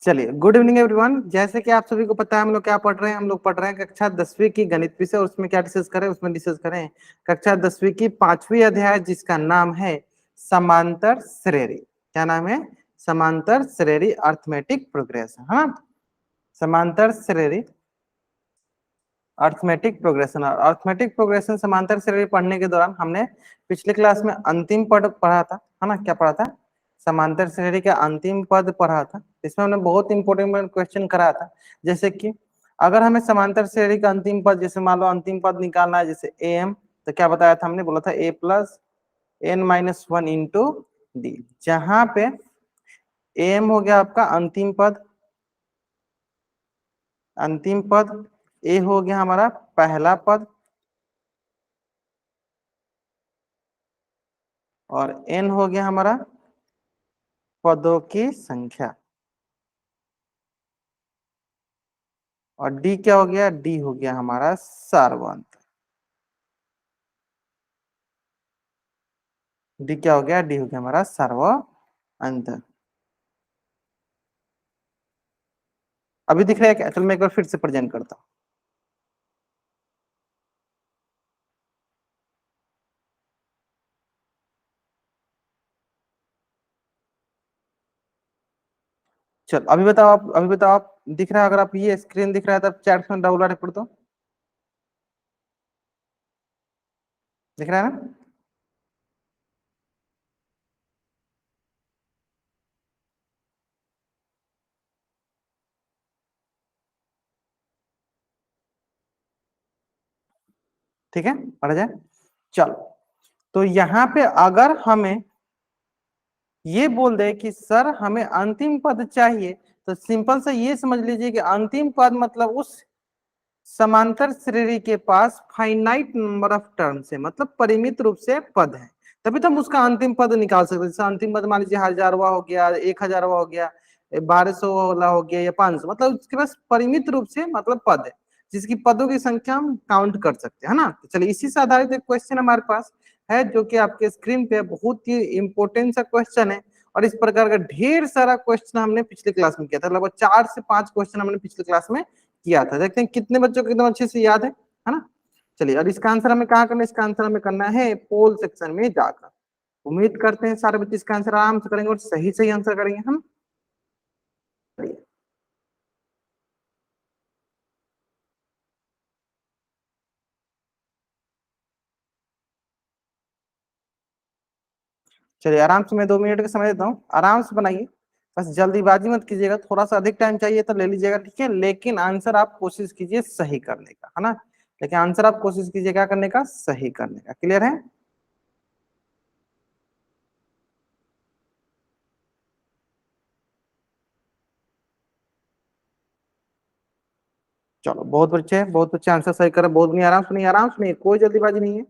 चलिए, good evening everyone. जैसे कि आप सभी को पता है हम लोग क्या पढ़ रहे हैं। हम लोग पढ़ रहे हैं कक्षा 10वीं की गणित विषय। उसमें क्या डिस्कस करें, उसमें डिस्कस करें कक्षा 10वीं की 5वीं अध्याय जिसका नाम है समांतर श्रेणी। क्या नाम है? समांतर श्रेणी अर्थमेटिक प्रोग्रेशन। हाँ, समांतर श्रेणी अर्थमेटिक प्रोग्रेशन। और अर्थमेटिक प्रोग्रेशन समांतर श्रेणी पढ़ने के दौरान हमने पिछले क्लास में अंतिम पद पढ़ा था, है ना? क्या पढ़ा था? समांतर श्रेणी का अंतिम पद पढ़ा था। इसमें हमने बहुत इंपॉर्टेंट क्वेश्चन कराया था, जैसे कि अगर हमें समांतर श्रेणी का अंतिम पद, जैसे मान लो अंतिम पद निकालना है, जैसे ए एम, तो क्या बताया था हमने? बोला था A plus N minus one into D. जहां पे ए एम हो गया आपका अंतिम पद, अंतिम पद, ए हो गया हमारा पहला पद, और एन हो गया हमारा पदों की संख्या, और डी क्या हो गया? डी हो गया हमारा सार्वंत। डी क्या हो गया? डी हो गया हमारा सार्वंत। अभी दिख रहा है क्या? चलो मैं एक बार फिर से प्रेजेंट करता हूँ। चलो अभी बताओ आप, अभी बताओ आप, दिख रहा है? अगर आप ये स्क्रीन दिख रहा है तब चैट में डबल पढ़ दो। दिख रहा है ना? ठीक है, पढ़ा जाए। चलो, तो यहाँ पे अगर हमें ये बोल दे कि सर हमें अंतिम पद चाहिए, तो सिंपल से ये समझ लीजिए कि अंतिम पद मतलब उस समांतर श्रेणी के पास फाइनाइट नंबर ऑफ टर्म्स है, मतलब परिमित रूप से पद है, तभी तो हम उसका अंतिम पद निकाल सकते हैं। जैसे अंतिम पद मान लीजिए 1000वां हो गया, 1000वां हो गया, 1200 वाला हो गया, या 500, मतलब उसके पास परिमित रूप से मतलब पद है, जिसकी पदों की संख्या हम काउंट कर सकते हैं, है ना? तो चलिए, इसी से आधारित एक क्वेश्चन हमारे पास है जो कि आपके स्क्रीन पे बहुत ही इंपॉर्टेंट सा क्वेश्चन है। और इस प्रकार का ढेर सारा क्वेश्चन हमने पिछले क्लास में किया था, लगभग 4 से 5 क्वेश्चन हमने पिछले क्लास में किया था। देखते हैं कितने बच्चों को एकदम अच्छे से याद है ना? चलिए, और इसका आंसर हमें कहाँ करना है? इसका आंसर हमें करना है पोल सेक्शन में जाकर। उम्मीद करते हैं सारे बच्चे इसका आंसर आराम से करेंगे और सही सही आंसर करेंगे हम। चलिए, आराम से मैं 2 मिनट का समय देता हूँ, आराम से बनाइए। बस जल्दीबाजी मत कीजिएगा, थोड़ा सा अधिक टाइम चाहिए तो ले लीजिएगा, ठीक है? लेकिन आंसर आप कोशिश कीजिए सही करने का, है ना? लेकिन आंसर आप कोशिश कीजिए क्या करने का? सही करने का। क्लियर है? चलो, बहुत बच्चे, बहुत बच्चे आंसर सही कर रहे हैं। बहुत नहीं, आराम से नहीं, आराम से नहीं, कोई जल्दीबाजी नहीं है।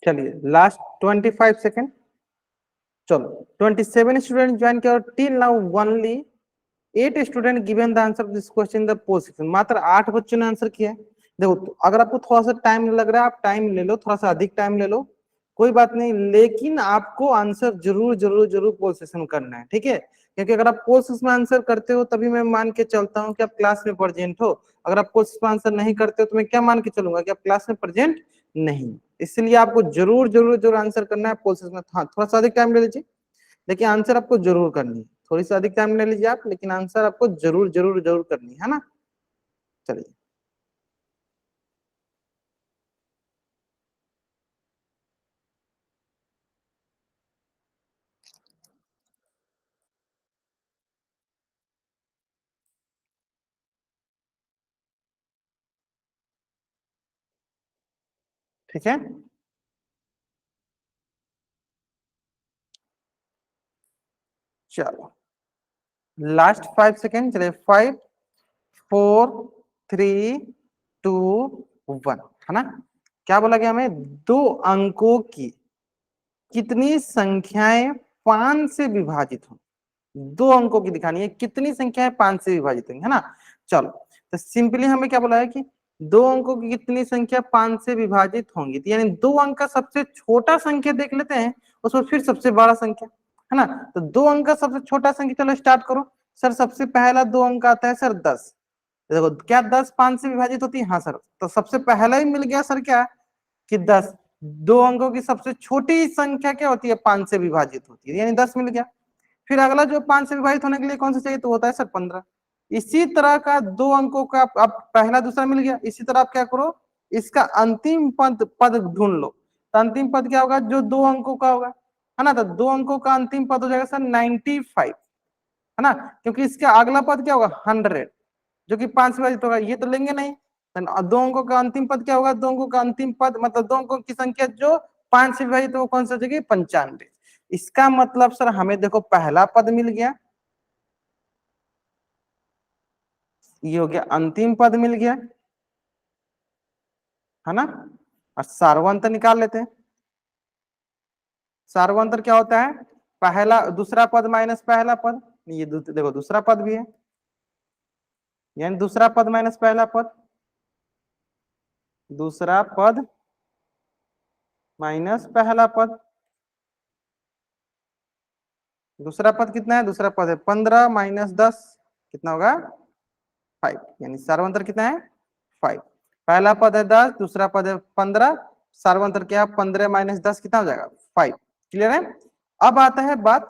चलिए, लास्ट 25 सेकेंड। चलो, 27 स्टूडेंट ज्वाइन किया, और till now only 8 student given the answer this question the poll section. मात्र 8 बच्चों ने आंसर किया है। देखो, तो अगर आपको थोड़ा सा टाइम लग रहा है, आप टाइम ले लो, थोड़ा सा अधिक टाइम ले लो, कोई बात नहीं, लेकिन आपको आंसर जरूर जरूर जरूर पोल सेक्शन करना है, ठीक है? क्योंकि अगर आप कोर्सेस में आंसर करते हो तभी मैं मान के चलता हूँ कि आप क्लास में प्रेजेंट हो। अगर आप कोर्सेस में आंसर नहीं करते हो तो मैं क्या मान के चलूंगा कि आप क्लास में प्रेजेंट नहीं। इसलिए आपको जरूर जरूर जरूर आंसर करना है कोर्सेस में। हाँ, थोड़ा सा अधिक टाइम ले लीजिए, लेकिन आंसर आपको जरूर करनी है। थोड़ी सी अधिक टाइम ले लीजिए आप, लेकिन आंसर आपको जरूर जरूर जरूर करनी है ना। चलिए, ठीक है। चलो, लास्ट 5 सेकेंड। चलिए, 5 4 3 2 1, है ना। क्या बोला गया हमें? दो अंकों की कितनी संख्याएं 5 से विभाजित हो। दो अंकों की दिखानी है, कितनी संख्याएं 5 से विभाजित होंगी, है ना। चलो, तो सिंपली हमें क्या बोला है कि दो अंकों की कितनी संख्या 5 से विभाजित होंगी, तो यानी दो अंक का सबसे छोटा संख्या देख लेते हैं, उसमें फिर सबसे बड़ा संख्या, है ना। तो दो अंक का सबसे छोटा संख्या, चलो स्टार्ट करो। सर सबसे पहला दो अंक आता है सर 10। देखो, क्या 10 5 से विभाजित होती है? हाँ सर। तो सबसे पहला ही मिल गया सर क्या, कि 10। दो अंकों की सबसे छोटी संख्या क्या होती है? 5 से विभाजित होती है, यानी 10 मिल गया। फिर अगला जो 5 से विभाजित होने के लिए कौन सा चाहिए? तो होता है सर 15। इसी तरह का दो अंकों का आप पहला दूसरा मिल गया। इसी तरह आप क्या करो, इसका अंतिम पद पद ढूंढ लो। तो अंतिम पद क्या होगा? जो दो अंकों का होगा, है ना। तो दो अंकों का अंतिम पद हो जाएगा सर 95, है ना। क्योंकि इसका अगला पद क्या होगा? 100, जो कि 5 से विभाजित होगा, ये तो लेंगे नहीं। दो अंकों का अंतिम पद क्या होगा? दो अंकों का अंतिम पद मतलब दो अंकों की संख्या जो 5 से विभाजित हो, कौन सा जगह? 95। इसका मतलब सर हमें देखो पहला पद मिल गया, ये हो गया अंतिम पद मिल गया, है ना। और सार्वंतर निकाल लेते हैं। सार्वंतर क्या होता है? पहला दूसरा पद माइनस पहला पद। ये देखो दूसरा पद भी है, यानी दूसरा पद माइनस पहला पद, दूसरा पद माइनस पहला पद। दूसरा पद कितना है? दूसरा पद है 15 माइनस 10, कितना होगा? 5। यानी सार्वंतर कितना है? 5। पहला पद है 10, दूसरा पद है 15। सार्वंतर क्या? 15 माइनस 10 कितना हो जाएगा? 5। क्लियर है। अब आता है बात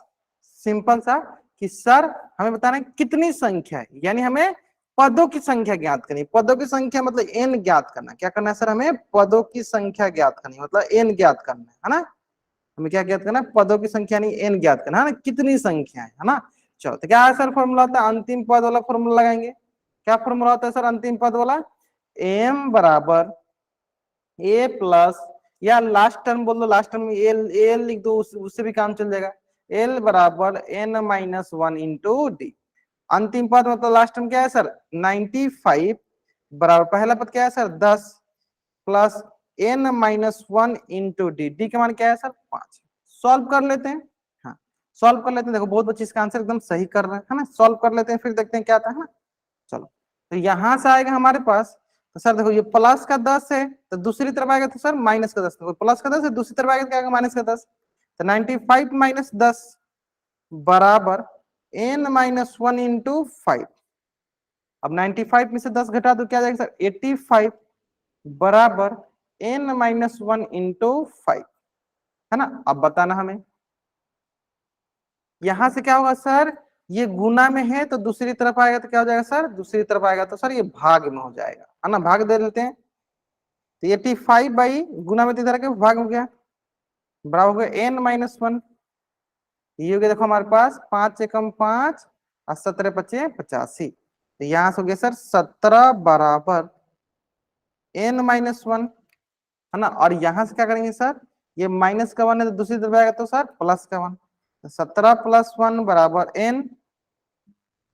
सिंपल सा, कि सर हमें बताना है कितनी संख्या है, यानी हमें पदों की संख्या ज्ञात करनी। पदों की संख्या मतलब एन ज्ञात करना। क्या करना है सर? हमें पदों की संख्या ज्ञात करनी, मतलब एन ज्ञात करना है ना। हमें क्या ज्ञात करना है? पदों की संख्या नहीं, एन ज्ञात करना है ना, कितनी संख्या है ना। चलो, तो क्या है सर फॉर्मूला होता है? अंतिम पद वाला फॉर्मूला लगाएंगे। क्या फॉर्मूला होता है सर अंतिम पद वाला? एम बराबर ए प्लस, या लास्ट टर्म बोल दो, लास्ट टर्म एल एल लिख दो, उससे भी काम चल जाएगा। एल बराबर एन माइनस 1 इंटू डी। अंतिम पद मतलब लास्ट टर्म क्या है सर? 95 बराबर पहला पद क्या है sir? 10 plus N minus 1 into D. D का मान क्या है सर? 5। सॉल्व कर लेते हैं। हाँ, सॉल्व कर लेते हैं। देखो बहुत बच्चे इसका आंसर एकदम सही कर रहे हैं, है ना। सॉल्व कर लेते हैं, फिर देखते हैं क्या आता है ना। चलो, तो यहां से आएगा हमारे पास, तो सर देखो ये प्लस का 10 है, तो दूसरी तरफ आएगा तो सर माइनस का 10। तो प्लस का 10 है, दूसरी तरफ आएगा तो क्या आएगा? माइनस का 10। तो 95 माइनस 10 बराबर एन माइनस 1 इंटू 5। अब 95 में से 10 घटा दो, क्या आ जाएगा सर? 85 बराबर एन माइनस 1 इंटू 5, है ना। अब बताना हमें यहां से क्या होगा सर? ये गुना में है तो दूसरी तरफ आएगा तो क्या हो जाएगा सर? दूसरी तरफ आएगा तो सर ये भाग में हो जाएगा, है ना। भाग दे लेते हैं। तो 85 बाई गुना में इधर के भाग हो गया, बराबर हो गया एन माइनस 1। ये हो गया देखो हमारे पास 5 एकम 5 और 17 पचे 85। तो यहां से हो गया सर 17 बराबर एन माइनस 1, है ना। और यहां से क्या करेंगे सर? ये माइनस का 1 है तो दूसरी तरफ आएगा तो सर प्लस का 1। 17 प्लस 1 बराबर एन।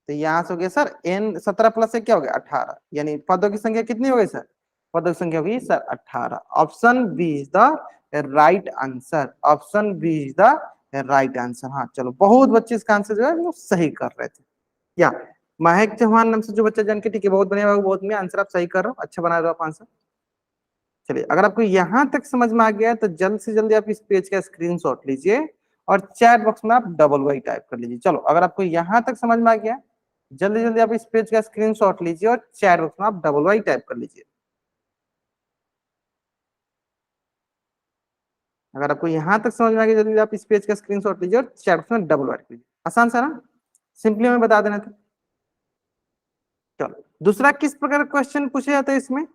तो यहाँ से हो गया सर एन, 17 प्लस से क्या हो गया? 18। यानी पदों की संख्या कितनी हो गई सर? पदों की संख्या होगी sir 18। Option B is the right answer. Option B is the right answer. हाँ चलो, बहुत बच्चे इसका आंसर जो है वो सही कर रहे थे। या महक चौहान नाम से जो बच्चा जान के, ठीक है, बहुत बढ़िया, बहुत बढ़िया आंसर आप सही कर रहे हो, अच्छा बना रहे हो आप आंसर। चलिए, अगर आपको यहां तक समझ में आ गया है तो जल्द से जल्दी आप इस पेज का स्क्रीनशॉट लीजिए और चैट बॉक्स में आप डबल वाई टाइप कर लीजिए। चलो अगर आपको यहां तक समझ में आ गया, जल्दी जल्दी आप इस पेज का स्क्रीनशॉट लीजिए और चैट बॉक्स में आप डबल वाई टाइप कर लीजिए। अगर आपको यहां तक समझ में आ गया, जल्दी आप इस पेज का स्क्रीनशॉट लीजिए और चैट बॉक्स में डबल वाई कीजिए। आसान सा ना, सिंपली हमें बता देना था। चलो दूसरा किस प्रकार का क्वेश्चन पूछा जाता है इसमें,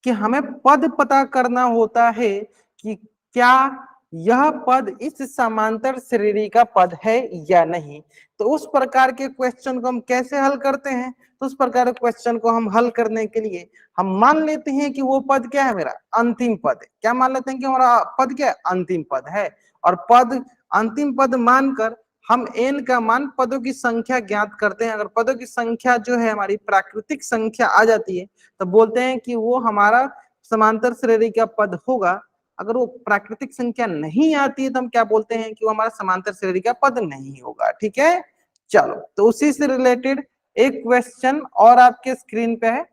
कि हमें पद पता करना होता है कि क्या यह पद इस समांतर श्रेणी का पद है या नहीं। तो उस प्रकार के क्वेश्चन को हम कैसे हल करते हैं, तो उस प्रकार के क्वेश्चन को हम हल करने के लिए हम मान लेते हैं कि वो पद क्या है, मेरा अंतिम पद है। क्या मान लेते हैं कि हमारा पद क्या है, अंतिम पद है। और पद अंतिम पद मानकर हम n का मान पदों की संख्या ज्ञात करते हैं। अगर पदों की संख्या जो है हमारी प्राकृतिक संख्या आ जाती है तो बोलते हैं कि वो हमारा समांतर श्रेणी का पद होगा। अगर वो प्राकृतिक संख्या नहीं आती है तो हम क्या बोलते हैं कि वो हमारा समांतर श्रेणी का पद नहीं होगा। ठीक है, चलो तो उसी से रिलेटेड एक क्वेश्चन और आपके स्क्रीन पे है।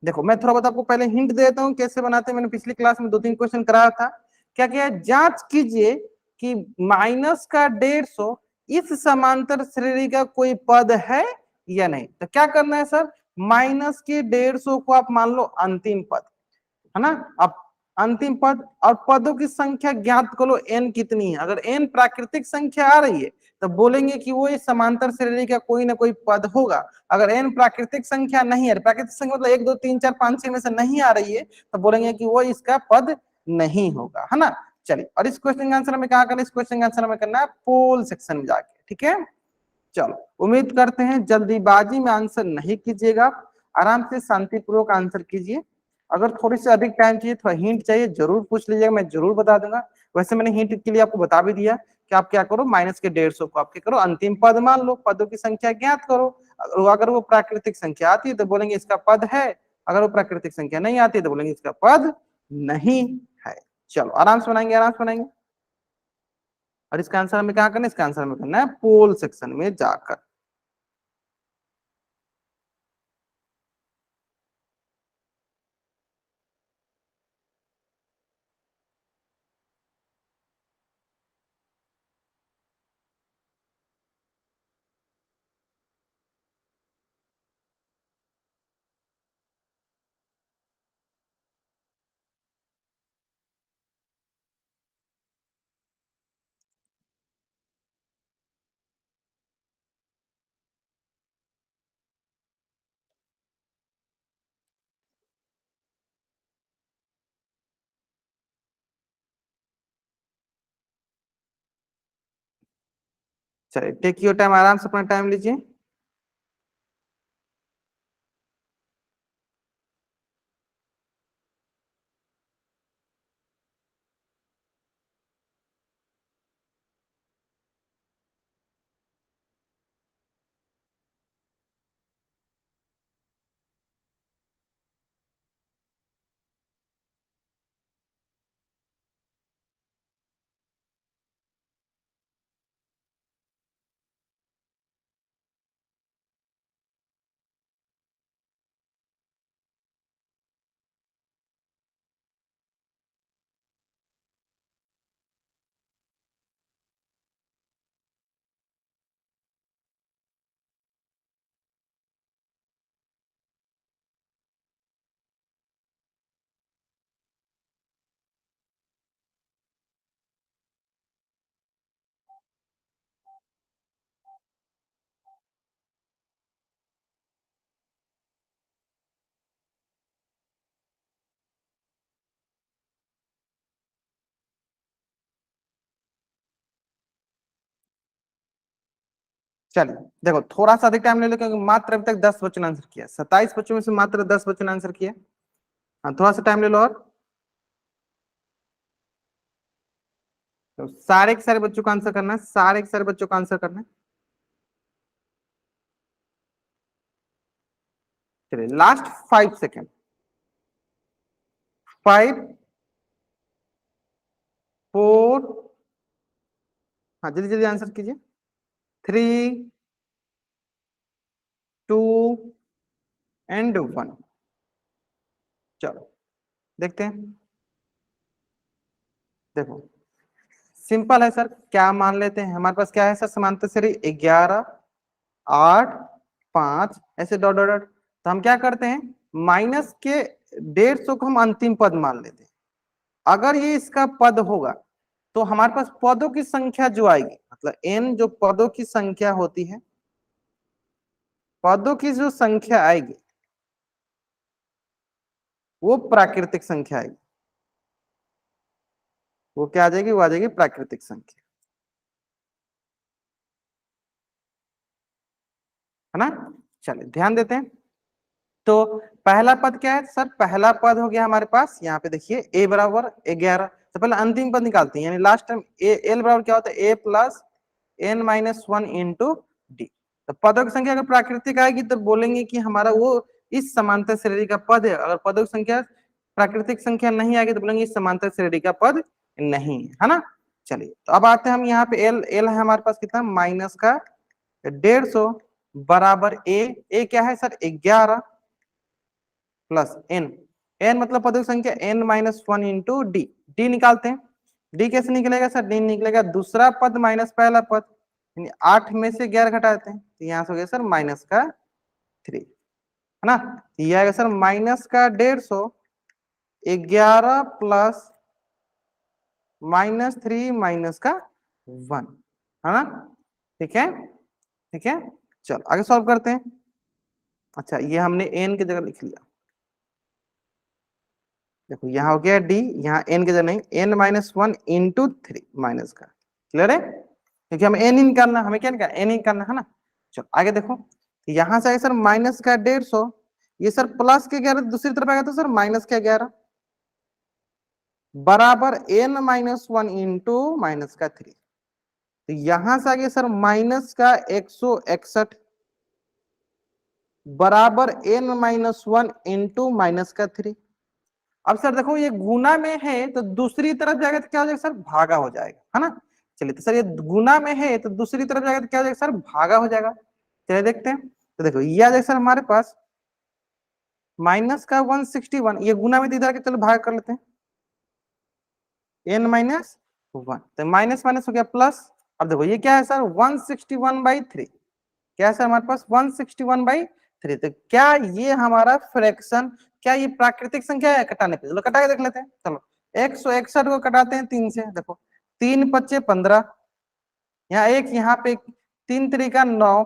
देखो मैं थोड़ा बहुत आपको पहले हिंट देता हूँ कैसे बनाते हैं। मैंने पिछली क्लास में 2-3 क्वेश्चन कराया था। क्या क्या है, जांच कीजिए कि माइनस का 150 इस समांतर श्रेणी का कोई पद है या नहीं। तो क्या करना है सर, माइनस के 150 को आप मान लो अंतिम पद, है ना। अब अंतिम पद और पदों की संख्या ज्ञात कर लो n कितनी है। अगर n प्राकृतिक संख्या आ रही है तो बोलेंगे कि वो इस समांतर श्रेणी का कोई ना कोई पद होगा। अगर n प्राकृतिक संख्या नहीं है, प्राकृतिक संख्या मतलब 1 2 3 4 5 6 में से नहीं आ रही है, तो बोलेंगे कि वो इसका पद नहीं होगा, है ना। चलिए, और इस क्वेश्चन का आंसर हमें कहाँ करना है, इस क्वेश्चन का आंसर हमें करना है पोल सेक्शन में जाके। ठीक है, चलो उम्मीद करते हैं जल्दीबाजी में आंसर नहीं कीजिएगा, आराम से शांतिपूर्वक आंसर कीजिए। अगर थोड़ी सी अधिक टाइम चाहिए, थोड़ा हिंट चाहिए, जरूर पूछ लीजिएगा, मैं जरूर बता दूंगा। वैसे मैंने हिंट के लिए आपको बता भी दिया कि आप क्या करो, माइनस के 150 को आप क्या करो, अंतिम पद मान लो, पदों की संख्या ज्ञात करो। अगर वो प्राकृतिक संख्या आती है तो बोलेंगे इसका पद है, अगर वो प्राकृतिक संख्या नहीं आती तो बोलेंगे इसका पद नहीं है। चलो आराम से बनाएंगे, आराम से बनाएंगे। और इसका आंसर हमें कहाँ करना है, इसका आंसर हमें करना है पोल सेक्शन में जाकर। चलिए टेक योर टाइम, आराम से अपना टाइम लीजिए। चलिए देखो थोड़ा सा अधिक टाइम ले लो, क्योंकि मात्र अभी तक 10 बच्चों ने आंसर किया, 27 बच्चों में से मात्र 10 बच्चों ने आंसर किया। हाँ थोड़ा सा टाइम ले लो और। तो सारे के सारे बच्चों का आंसर करना है, सारे के सारे बच्चों का आंसर करना है। चलिए लास्ट 5 सेकेंड, 5 4, हाँ जल्दी जल्दी आंसर कीजिए, 3 2 एंड 1। चलो देखते हैं। देखो सिंपल है सर, क्या मान लेते हैं हमारे पास क्या है सर समांतर श्रेणी 11 8 5 ऐसे डॉट डॉट डॉट। तो हम क्या करते हैं माइनस के 150 को हम अंतिम पद मान लेते हैं। अगर ये इसका पद होगा तो हमारे पास पदों की संख्या जो आएगी मतलब n जो पदों की संख्या होती है, पदों की जो संख्या आएगी वो प्राकृतिक संख्या आएगी। वो क्या आ जाएगी, वो आ जाएगी प्राकृतिक संख्या, है ना। चलिए ध्यान देते हैं। तो पहला पद क्या है सर, पहला पद हो गया हमारे पास यहाँ पे देखिए a बराबर 11। तो पहले अंतिम पद निकालते हैं, यानी लास्ट टाइम एल बराबर क्या होता है a plus n minus 1 into D. तो पदों की संख्या अगर प्राकृतिक आएगी तो बोलेंगे कि हमारा वो इस समांतर श्रेणी का पद है। अगर पदों की संख्या प्राकृतिक संख्या नहीं आएगी तो बोलेंगे इस समांतर श्रेणी का पद नहीं है ना। चलिए तो अब आते हैं हम यहाँ पे एल एल है हमारे पास कितना माइनस का 150 बराबर ए क्या है सर 11 प्लस एन, एन मतलब पदों की संख्या n minus 1 into D. D निकालते हैं, डी कैसे निकलेगा सर, डी निकलेगा दूसरा पद माइनस पहला पद, यानी 8 में से 11 घटा देते हैं तो यहाँ से हो गया सर माइनस का 3, है ना। ये आएगा सर माइनस का 150 11 प्लस माइनस 3 माइनस का 1, है ना। ठीक है ठीक है, चलो आगे सॉल्व करते हैं। अच्छा ये हमने एन की जगह लिख लिया, देखो यहाँ हो गया डी, यहाँ एन की जगह नहीं एन माइनस 1 इंटू 3 माइनस का, क्लियर है, क्योंकि हम एन इन करना, हमें क्या निकालना एन इन करना है ना। चलो आगे देखो, यहाँ से आगे सर माइनस का 150, ये सर प्लस के 11 दूसरी तरफ आएगा तो सर माइनस का 11 बराबर एन माइनस 1 इंटू माइनस का 3। तो यहां से आगे सर माइनस का 161 बराबर एन माइनस 1 इंटू माइनस का 3। अब सर देखो ये गुना में है तो दूसरी तरफ जाएगा तो क्या हो जाएगा सर भागा हो जाएगा, है ना। चलिए तो सर ये गुना में है तो दूसरी तरफ जाएगा तो क्या हो जाएगा सर भागा हो जाएगा। चलिए देखते हैं, तो देखो ये आ जाएगा सर हमारे पास माइनस का 161, ये गुना में इधर के चलो भाग कर लेते हैं एन माइनस 1, तो माइनस माइनस हो गया प्लस। अब देखो ये क्या है सर 161/3, क्या है सर हमारे पास 161/3। तो क्या ये हमारा फ्रैक्शन, क्या ये प्राकृतिक संख्या है कटाने पे, चलो कटा के देख लेते हैं। चलो 161 को कटाते हैं 3 से, देखो 3 पच्चे 15, यहाँ एक यहाँ पे 3 तरीका 9,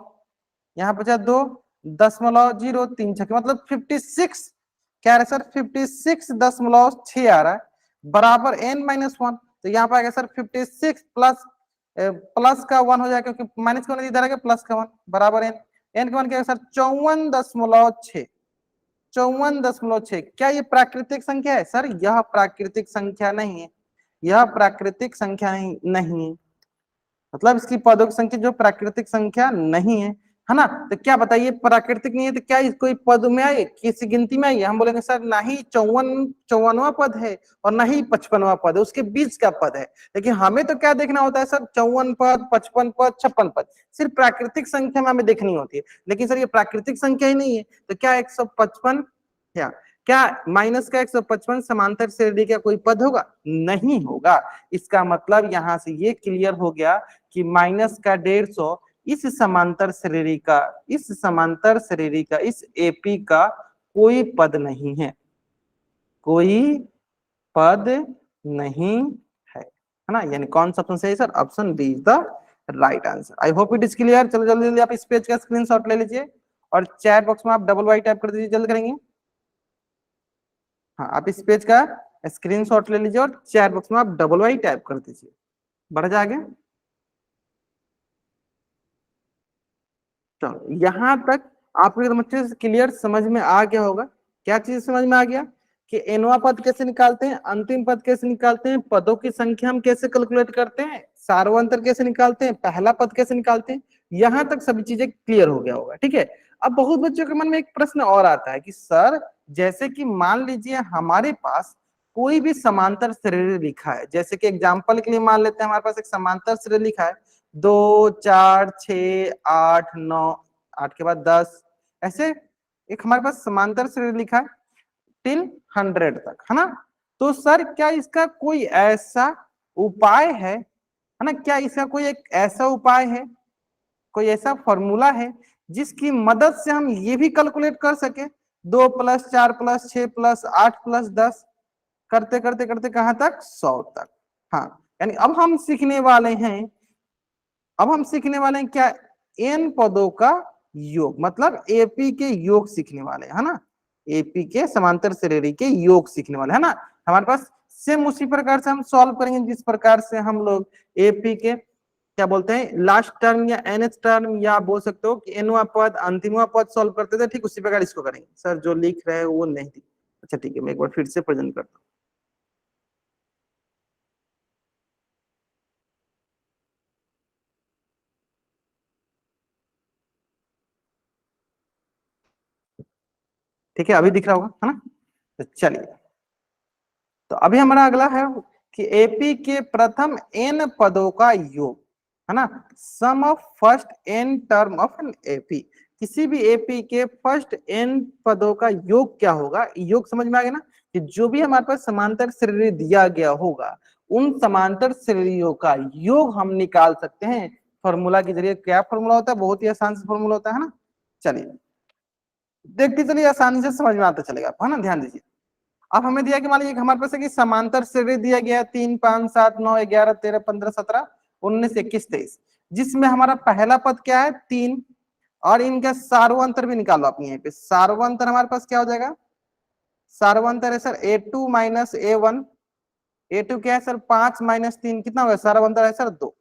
यहाँ बचा 2.03 छके मतलब 56, क्या है सर 56.6 आ रहा है बराबर n माइनस 1। तो यहाँ पर आएगा सर 56 प्लस प्लस का 1 हो जाएगा क्योंकि माइनस का 1 इधर आएगा प्लस का 1 बराबर n, n का 1 क्या है सर 54.6, 54.6। क्या ये प्राकृतिक संख्या है सर, यह प्राकृतिक संख्या नहीं है, यह प्राकृतिक संख्या नहीं है, मतलब इसकी पदों की संख्या जो प्राकृतिक संख्या नहीं है ना। तो क्या बताइए प्राकृतिक नहीं है तो क्या कोई पद में आए, किसी गिनती में आई, हम बोलेंगे सर ना ही 54वां पद है और ना ही 55वां पद है, उसके बीच का पद है। लेकिन हमें तो क्या देखना होता है सर 54 पद 55 पद 56 पद, सिर्फ प्राकृतिक संख्या में हमें देखनी होती है। लेकिन सर ये प्राकृतिक संख्या ही नहीं है तो क्या 155 या क्या माइनस का 155 समांतर श्रेणी का कोई पद होगा, नहीं होगा। इसका मतलब यहां से ये क्लियर हो गया कि माइनस का 150 इस समांतर श्रेणी का, इस समांतर श्रेणी का, इस एपी का कोई पद नहीं है, कोई पद नहीं है ना। यानी कौन सा ऑप्शन सही है sir, option B is the right answer. I hope it is clear. चलो जल्दी जल्दी आप इस पेज का स्क्रीनशॉट ले लीजिए और चैट बॉक्स में आप डबल वाई टाइप कर दीजिए, जल्द करेंगे। हाँ आप इस पेज का स्क्रीनशॉट ले लीजिए और चैट बॉक्स में आप डबल वाई टाइप कर दीजिए। बढ़ जाए आगे। चलो यहां तक आपको एकदम अच्छे से क्लियर समझ में आ गया होगा। क्या चीज समझ में आ गया कि एनवा पद कैसे निकालते हैं, अंतिम पद कैसे निकालते हैं, पदों की संख्या हम कैसे कैलकुलेट करते हैं, सार्वंतर कैसे निकालते हैं, पहला पद कैसे निकालते हैं, यहां तक सभी चीजें क्लियर हो गया होगा। ठीक है, अब बहुत बच्चों के मन में एक प्रश्न और आता है कि सर जैसे कि मान लीजिए हमारे पास कोई भी समांतर श्रेणी लिखा है, जैसे कि एग्जाम्पल के लिए मान लेते हैं हमारे पास एक समांतर श्रेणी लिखा है 2 4 6 8 9, 8 के बाद 10, ऐसे एक हमारे पास समांतर श्रेणी लिखा है टिल 100 तक, है ना। तो सर क्या इसका कोई ऐसा उपाय है है ना। क्या इसका कोई एक ऐसा उपाय है, कोई ऐसा फॉर्मूला है जिसकी मदद से हम ये भी कैलकुलेट कर सके 2+4+6+8+10 करते करते करते कहां तक 100 तक। हाँ, यानी अब हम सीखने वाले हैं क्या, एन पदों का योग, मतलब एपी के योग सीखने वाले है ना, एपी के समांतर श्रेणी के योग सीखने वाले है ना। हमारे पास सेम उसी प्रकार से हम सॉल्व करेंगे जिस प्रकार से हम लोग एपी के क्या बोलते हैं लास्ट टर्म या एनएच टर्म या बोल सकते हो कि एनवा पद अंतिमवा पद सॉल्व करते थे, ठीक उसी प्रकार इसको करेंगे। सर जो लिख रहे हैं वो नहीं दिख, अच्छा ठीक है, मैं एक बार फिर से प्रेजेंट करता हूँ। ठीक है, अभी दिख रहा होगा है ना। तो चलिए, तो अभी हमारा अगला है कि एपी के प्रथम एन पदों का योग, है ना, sum of first N term of N AP. किसी भी एपी के फर्स्ट एन पदों का योग क्या होगा, योग समझ में आ गया ना, कि जो भी हमारे पास समांतर श्रेणी दिया गया होगा उन समांतर श्रेणियों का योग हम निकाल सकते हैं फॉर्मूला के जरिए। क्या फॉर्मूला होता है, बहुत ही आसान से फॉर्मूला होता है ना। चलिए देखते चलिए, आसानी से समझ में आता चलेगा आपको, है ना, ध्यान दीजिए। अब हमें दिया कि मान लीजिए हमारे पास है कि समांतर श्रेणी दिया गया है 3 5 7 9 11 13 15 17 19 21 23, जिसमें हमारा पहला पद क्या है 3, और इनका सार्वंतर भी निकालो आप यहाँ पे। सार्वंतर हमारे पास क्या हो जाएगा, सार्वंतर है sir a2 minus a1। a2 क्या है सर 5 माइनस 3 कितना होगा, सार्वंतर है सर 2।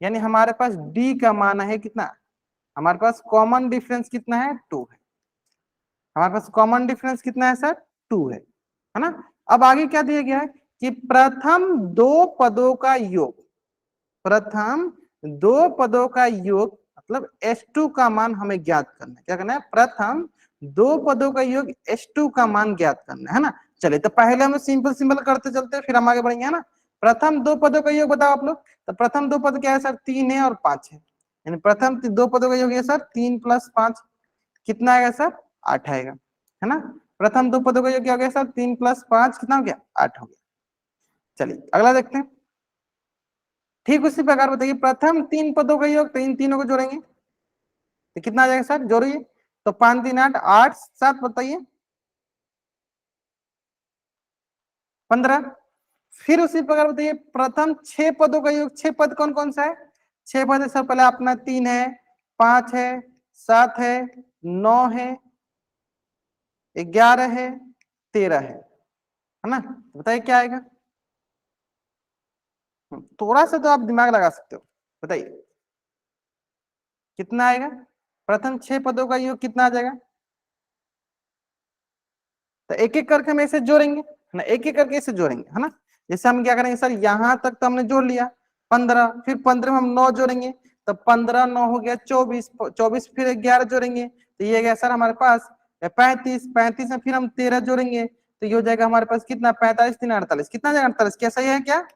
यानी हमारे पास d का मान है कितना, हमारे पास कॉमन डिफरेंस कितना है 2 है, हमारे पास कॉमन डिफरेंस कितना है सर 2 है ना। अब आगे क्या दिया गया है कि प्रथम दो पदों का योग, प्रथम दो पदों का योग मतलब S2 का मान हमें ज्ञात करना है। क्या करना है, प्रथम दो पदों का योग S2 का मान ज्ञात करना है ना। चलिए तो पहले हम सिंपल सिंपल करते चलते फिर हम आगे बढ़ेंगे, है ना। प्रथम दो पदों का योग बताओ आप लोग, तो प्रथम दो पद क्या है सर 3 है और 5 है, यानी प्रथम दो पदों का योग है सर 3 + 5 कितना आएगा सर 8 आएगा, है ना। प्रथम दो पदों का योग क्या हो गया सर 3 + 5 कितना हो गया 8 हो गया। चलिए अगला देखते हैं। ठीक उसी प्रकार बताइए प्रथम 3 पदों का योग, तो इन तीनों को जोड़ेंगे तो कितना आ जाएगा सर, जोड़िए तो 5 3 8 8 7 बताइए 15। फिर उसी प्रकार बताइए प्रथम 6 पदों का योग, 6 पद कौन कौन सा है, 6 पद है सर पहले अपना 3 है 5 है 7 है 9 है 11 है 13 है ना। तो बताइए क्या आएगा, थोड़ा सा तो आप दिमाग लगा सकते हो, बताइए कितना आएगा, प्रथम 6 पदों का योग कितना आ जाएगा। तो एक एक करके हम ऐसे जोड़ेंगे है ना, एक एक करके ऐसे जोड़ेंगे है ना। जैसे हम क्या करेंगे सर, यहां तक तो हमने जोड़ लिया 15, फिर 15 में हम 9 जोड़ेंगे तो 15 9 हो गया 24, 24 फिर 11 जोड़ेंगे तो ये गया सर हमारे पास 35, 35 में फिर हम 13 जोड़ेंगे तो ये हो जाएगा हमारे पास कितना 45 3 48 कितना जाएगा 48, क्या सही है क्या,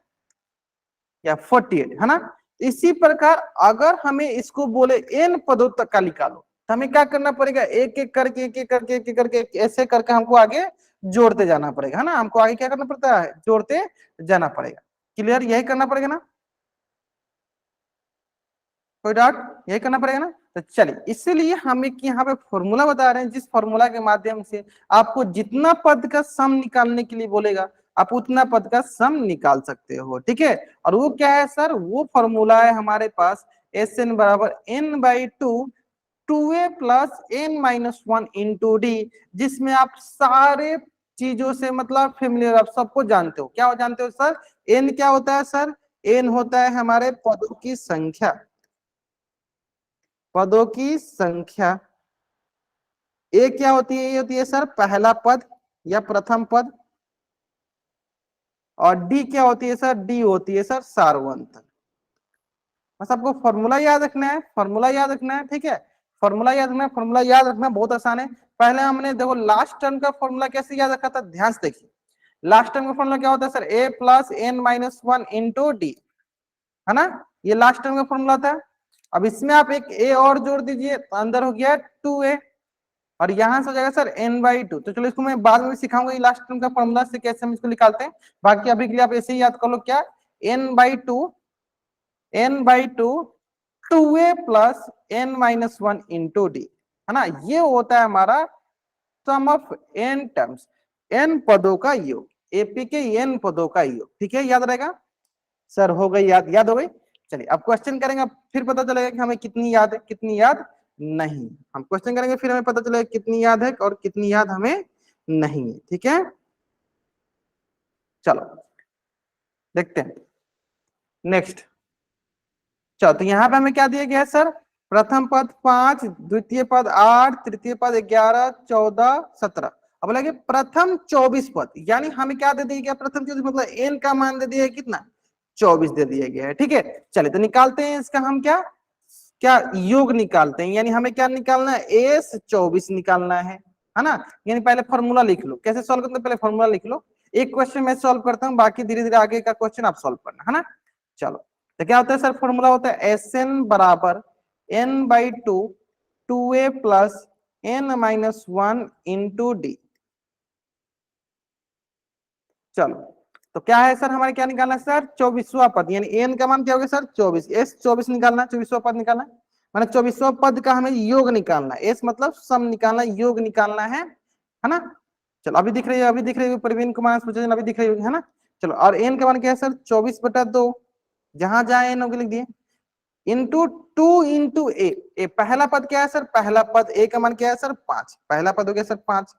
या 48 है ना। इसी प्रकार अगर हमें इसको बोले n पदों तक का निकालो तो हमें क्या करना पड़ेगा, एक एक करके एक एक करके एक एक करके ऐसे करके हमको आगे जोड़ते जाना पड़ेगा, है ना। हमको आगे क्या करना पड़ता है, जोड़ते जाना पड़ेगा। क्लियर, यही करना पड़ेगा ना, कोई डाउट, यही करना पड़ेगा ना। तो चलिए इसीलिए हम एक यहाँ पे फॉर्मूला बता रहे हैं जिस फॉर्मूला के माध्यम से आपको जितना पद का सम निकालने के लिए बोलेगा आप उतना पद का सम निकाल सकते हो, ठीक है। और वो क्या है सर, वो फॉर्मूला है हमारे पास Sn बराबर n/2 2a + n-1 into D, जिसमें आप सारे चीजों से मतलब फेमिलियर आप सबको जानते हो। क्या जानते हो सर, एन क्या होता है सर, एन होता है हमारे पदों की संख्या, पदों की संख्या। ए क्या होती है, ये होती है सर पहला पद या प्रथम पद, और डी क्या होती है सर, डी होती है सर सार्वंत। बस आपको फॉर्मूला याद रखना है, फॉर्मूला याद रखना है, ठीक है। फॉर्मूला याद रखना है, फॉर्मूला याद रखना बहुत आसान है। पहले हमने देखो लास्ट टर्म का फॉर्मूला कैसे याद रखा था, ध्यान से देखिए। लास्ट टर्म का फॉर्मूला क्या होता है sir, a + n-1 into D, है ना। ये लास्ट टर्म का फॉर्मूला था। अब इसमें आप एक a और जोड़ दीजिए तो अंदर हो गया 2a, और यहां से हो जाएगा सर n/2। तो चलो इसको मैं बाद में सिखाऊंगा ये लास्ट टर्म का फॉर्मूला से कैसे हम इसको निकालते हैं। बाकी अभी के लिए आप ऐसे ही याद कर लो क्या, n/2 n/2 2a plus n-1 into D, है ना। ये होता है हमारा सम ऑफ n टर्म्स, n पदों का योग, एपी के n पदों का योग। ठीक है, याद रहेगा सर? हो गई याद? याद हो गई? चलिए अब क्वेश्चन करेंगे, फिर पता चलेगा कि हमें कितनी याद है कितनी याद नहीं। हम क्वेश्चन करेंगे फिर हमें पता चलेगा कितनी याद है और कितनी याद हमें नहीं है। ठीक है, चलो देखते हैं नेक्स्ट। चलो तो यहाँ पे हमें क्या दिया गया है सर? प्रथम पद 5, द्वितीय पद 8, तृतीय पद 11, 14, 17। अब बोला कि प्रथम 24 पद, यानी हमें क्या दे दिया गया? प्रथम 24 मतलब एन का मान दे दिया है कितना? 24 दे दिया गया है। ठीक है, चलिए तो निकालते हैं इसका हम क्या क्या योग निकालते हैं, यानी हमें क्या निकालना है? एस 24 निकालना है ना। यानी पहले फॉर्मूला लिख लो, कैसे सॉल्व करते हैं पहले फॉर्मूला लिख लो। एक क्वेश्चन मैं सॉल्व करता हूँ, बाकी धीरे धीरे आगे का क्वेश्चन आप सॉल्व करना, है ना। चलो तो क्या होता है सर? फॉर्मूला होता है एस एन बराबर n/2 2a plus n-1 into D. चलो तो क्या है सर? हमारे क्या निकालना है सर? 24वां पद, यानी एन का मान क्या हो गया सर? 24, एस 24 निकालना, 24वां पद निकालना, माने 24वां पद का हमें योग निकालना है। एस मतलब सम निकालना, योग निकालना है ना। चलो अभी दिख रही है, अभी दिख रही है प्रवीण कुमार पूछे, अभी दिख रही होगी, है ना। चलो और एन का मान क्या है सर? 24/2, जहां जहां एन होगी लिख दिए, इंटू 2 इंटू ए। पहला पद क्या है सर? पहला पद ए का मान क्या है सर? 5, पहला पद हो गया सर 5,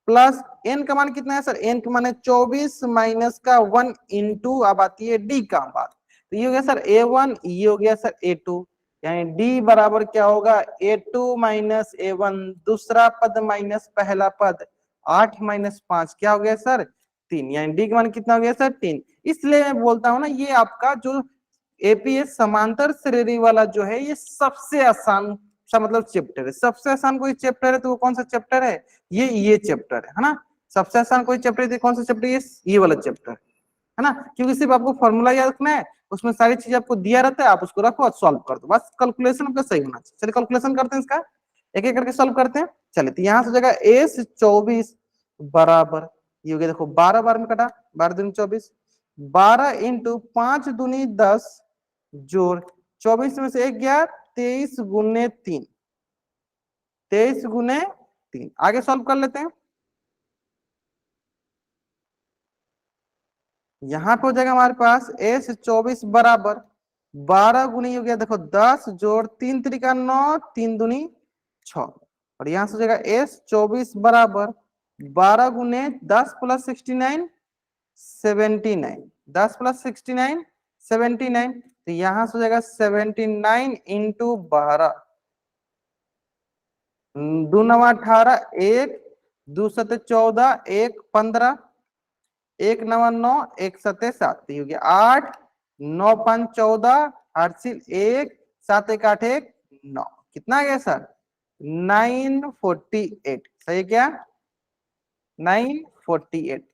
प्लस एन का मान कितना है सर? एन का मान है 24 माइनस का 1 इंटू, अब आती है डी का बात, तो ये हो गया सर a1, ये हो गया सर a2, यानी डी बराबर क्या होगा? a2 माइनस a1, दूसरा पद माइनस पहला पद, 8 माइनस 5 क्या हो गया सर? 3, यानी डी का मान कितना हो गया सर? 3। इसलिए मैं बोलता हूं ना, ये आपका जो एपीएस समांतर श्रेणी वाला जो है, ये सबसे आसान सा मतलब चैप्टर है। सबसे आसान कोई चैप्टर है तो वो कौन सा चैप्टर है? ये चैप्टर है ना। सबसे आसान कोई चैप्टर है तो कौन सा चैप्टर? ये वाला चैप्टर है ना, क्योंकि सिर्फ आपको फॉर्मूला याद रखना है, उसमें सारी चीज आपको दिया रहता है, आप उसको रखो और सॉल्व कर दो, बस कैलकुलेशन आपका सही होना चाहिए। चलिए कैलकुलेशन करते हैं इसका, एक एक करके सॉल्व करते हैं। चलिए तो यहाँ से जगह एस 24 बराबर, ये हो गया देखो 12 बार में कटा, 12 दूनी 24, 12 इंटू 5 दूनी 10 जोड़ 24 में से 1 गया, 23 गुने 3, 23 गुने 3। आगे सॉल्व कर लेते हैं। यहाँ पे हो जाएगा हमारे पास एस 24 बराबर 12 गुनी हो गया देखो 10 जोड़ 3 त्रिका 9, 3 दूनी 6, और यहां से हो जाएगा एस 24 बराबर 12 गुने 10 प्लस 69 79, 10 प्लस 69 79, तो यहां से हो जाएगा 79 इंटू 12, 2 9 18, 1 2 7 14, 1 15, 1 9 9, 1 7 7, हो गया 8 9 5 14, 8 1 7 1 8 1 9, कितना आ गया सर? 948। सही क्या? 948।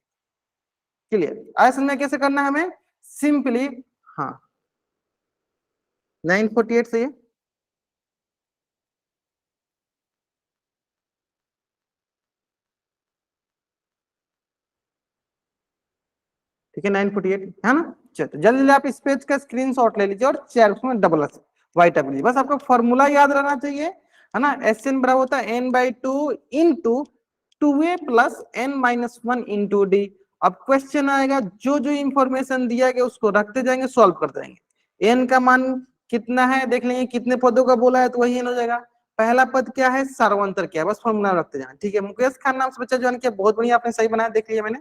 क्लियर? ऐसे में कैसे करना है हमें? सिंपली, हाँ 948 सही है। ठीक है 948 है ना। चलो जल्दी जल्दी आप इस पेज का स्क्रीनशॉट ले लीजिए और चेयर में डबल वाइट लीजिए, बस आपको फॉर्मूला याद रहना चाहिए, है ना। एस एन बराबर होता है n/2 into 2a plus n-1 into D. अब क्वेश्चन आएगा, जो जो इंफॉर्मेशन दिया गया उसको रखते जाएंगे, सॉल्व करते जाएंगे। n का मान कितना है देख लेंगे, कितने पदों का बोला है तो वही n हो जाएगा। पहला पद क्या है? सर्वांतर क्या है, बस फॉर्मूला रखते जाना। ठीक है, मुकेश खान नाम से बच्चा ज्वाइन किया, बहुत बढ़िया, आपने सही बनाया, देख लिया मैंने।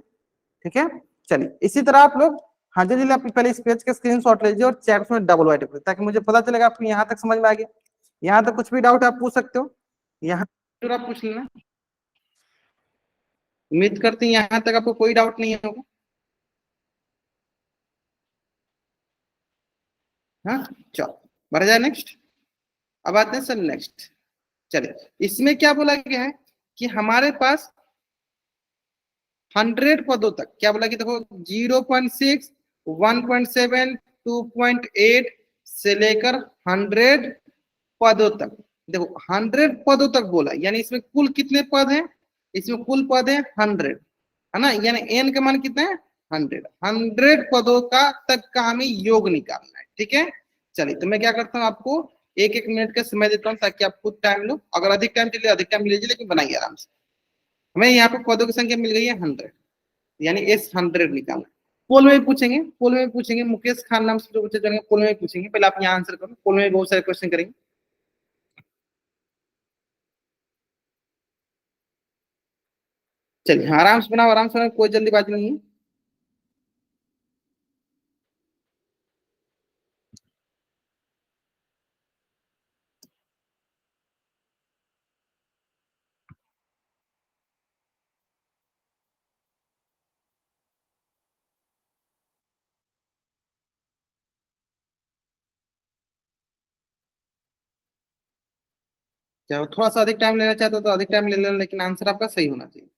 ठीक है, चलिए इसी तरह आप लोग, हाँ जल्दी आप पहले इस पेज के स्क्रीनशॉट लीजिए और चैट में डबल वाइट करिए, ताकि मुझे पता चलेगा आपको यहाँ तक समझ में आ गया। यहाँ तक कुछ भी डाउट आप पूछ सकते हो, यहाँ जरूर आप पूछ लेना। उम्मीद करते हैं यहाँ तक आपको कोई डाउट नहीं होगा। हाँ चलो बढ़ जाए नेक्स्ट। अब आते हैं सर नेक्स्ट। चलिए इसमें क्या बोला गया है कि हमारे पास 100 पदों तक, क्या बोला कि देखो 0.6 1.7 2.8 से लेकर 100 पदों तक, देखो 100 पदों तक बोला, यानी इसमें कुल कितने पद हैं? इसमें कुल पद है 100, है ना, यानी एन का मान कितना है? 100। 100 पदों का तक का हमें योग निकालना है। ठीक है, चलिए तो मैं क्या करता हूँ, आपको एक एक मिनट का समय देता हूँ ताकि आप खुद टाइम लो, अगर अधिक टाइम चलिए अधिक टाइम लीजिए, लेकिन बनाइए आराम से। हमें यहाँ पे पदों की संख्या मिल गई है 100, यानी एस 100 निकालना। पोल में भी पूछेंगे, पोल में भी पूछेंगे, मुकेश खान नाम से जो बच्चे जाएंगे पोल में भी पूछेंगे, पहले आप यहाँ आंसर करो, पोल में भी बहुत सारे क्वेश्चन करेंगे। चलिए हाँ, आराम से बनाओ, आराम से बनाओ, कोई जल्दीबाजी नहीं है। चाहे थोड़ा सा अधिक टाइम लेना चाहते हो तो अधिक टाइम ले लेना, लेकिन आंसर आपका सही होना चाहिए।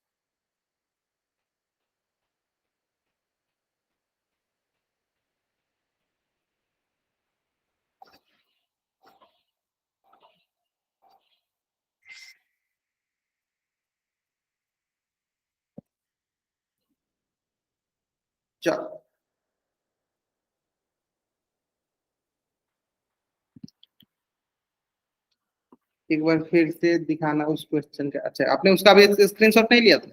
चलो एक बार फिर से दिखाना उस क्वेश्चन का। अच्छा, आपने उसका भी स्क्रीनशॉट नहीं लिया था?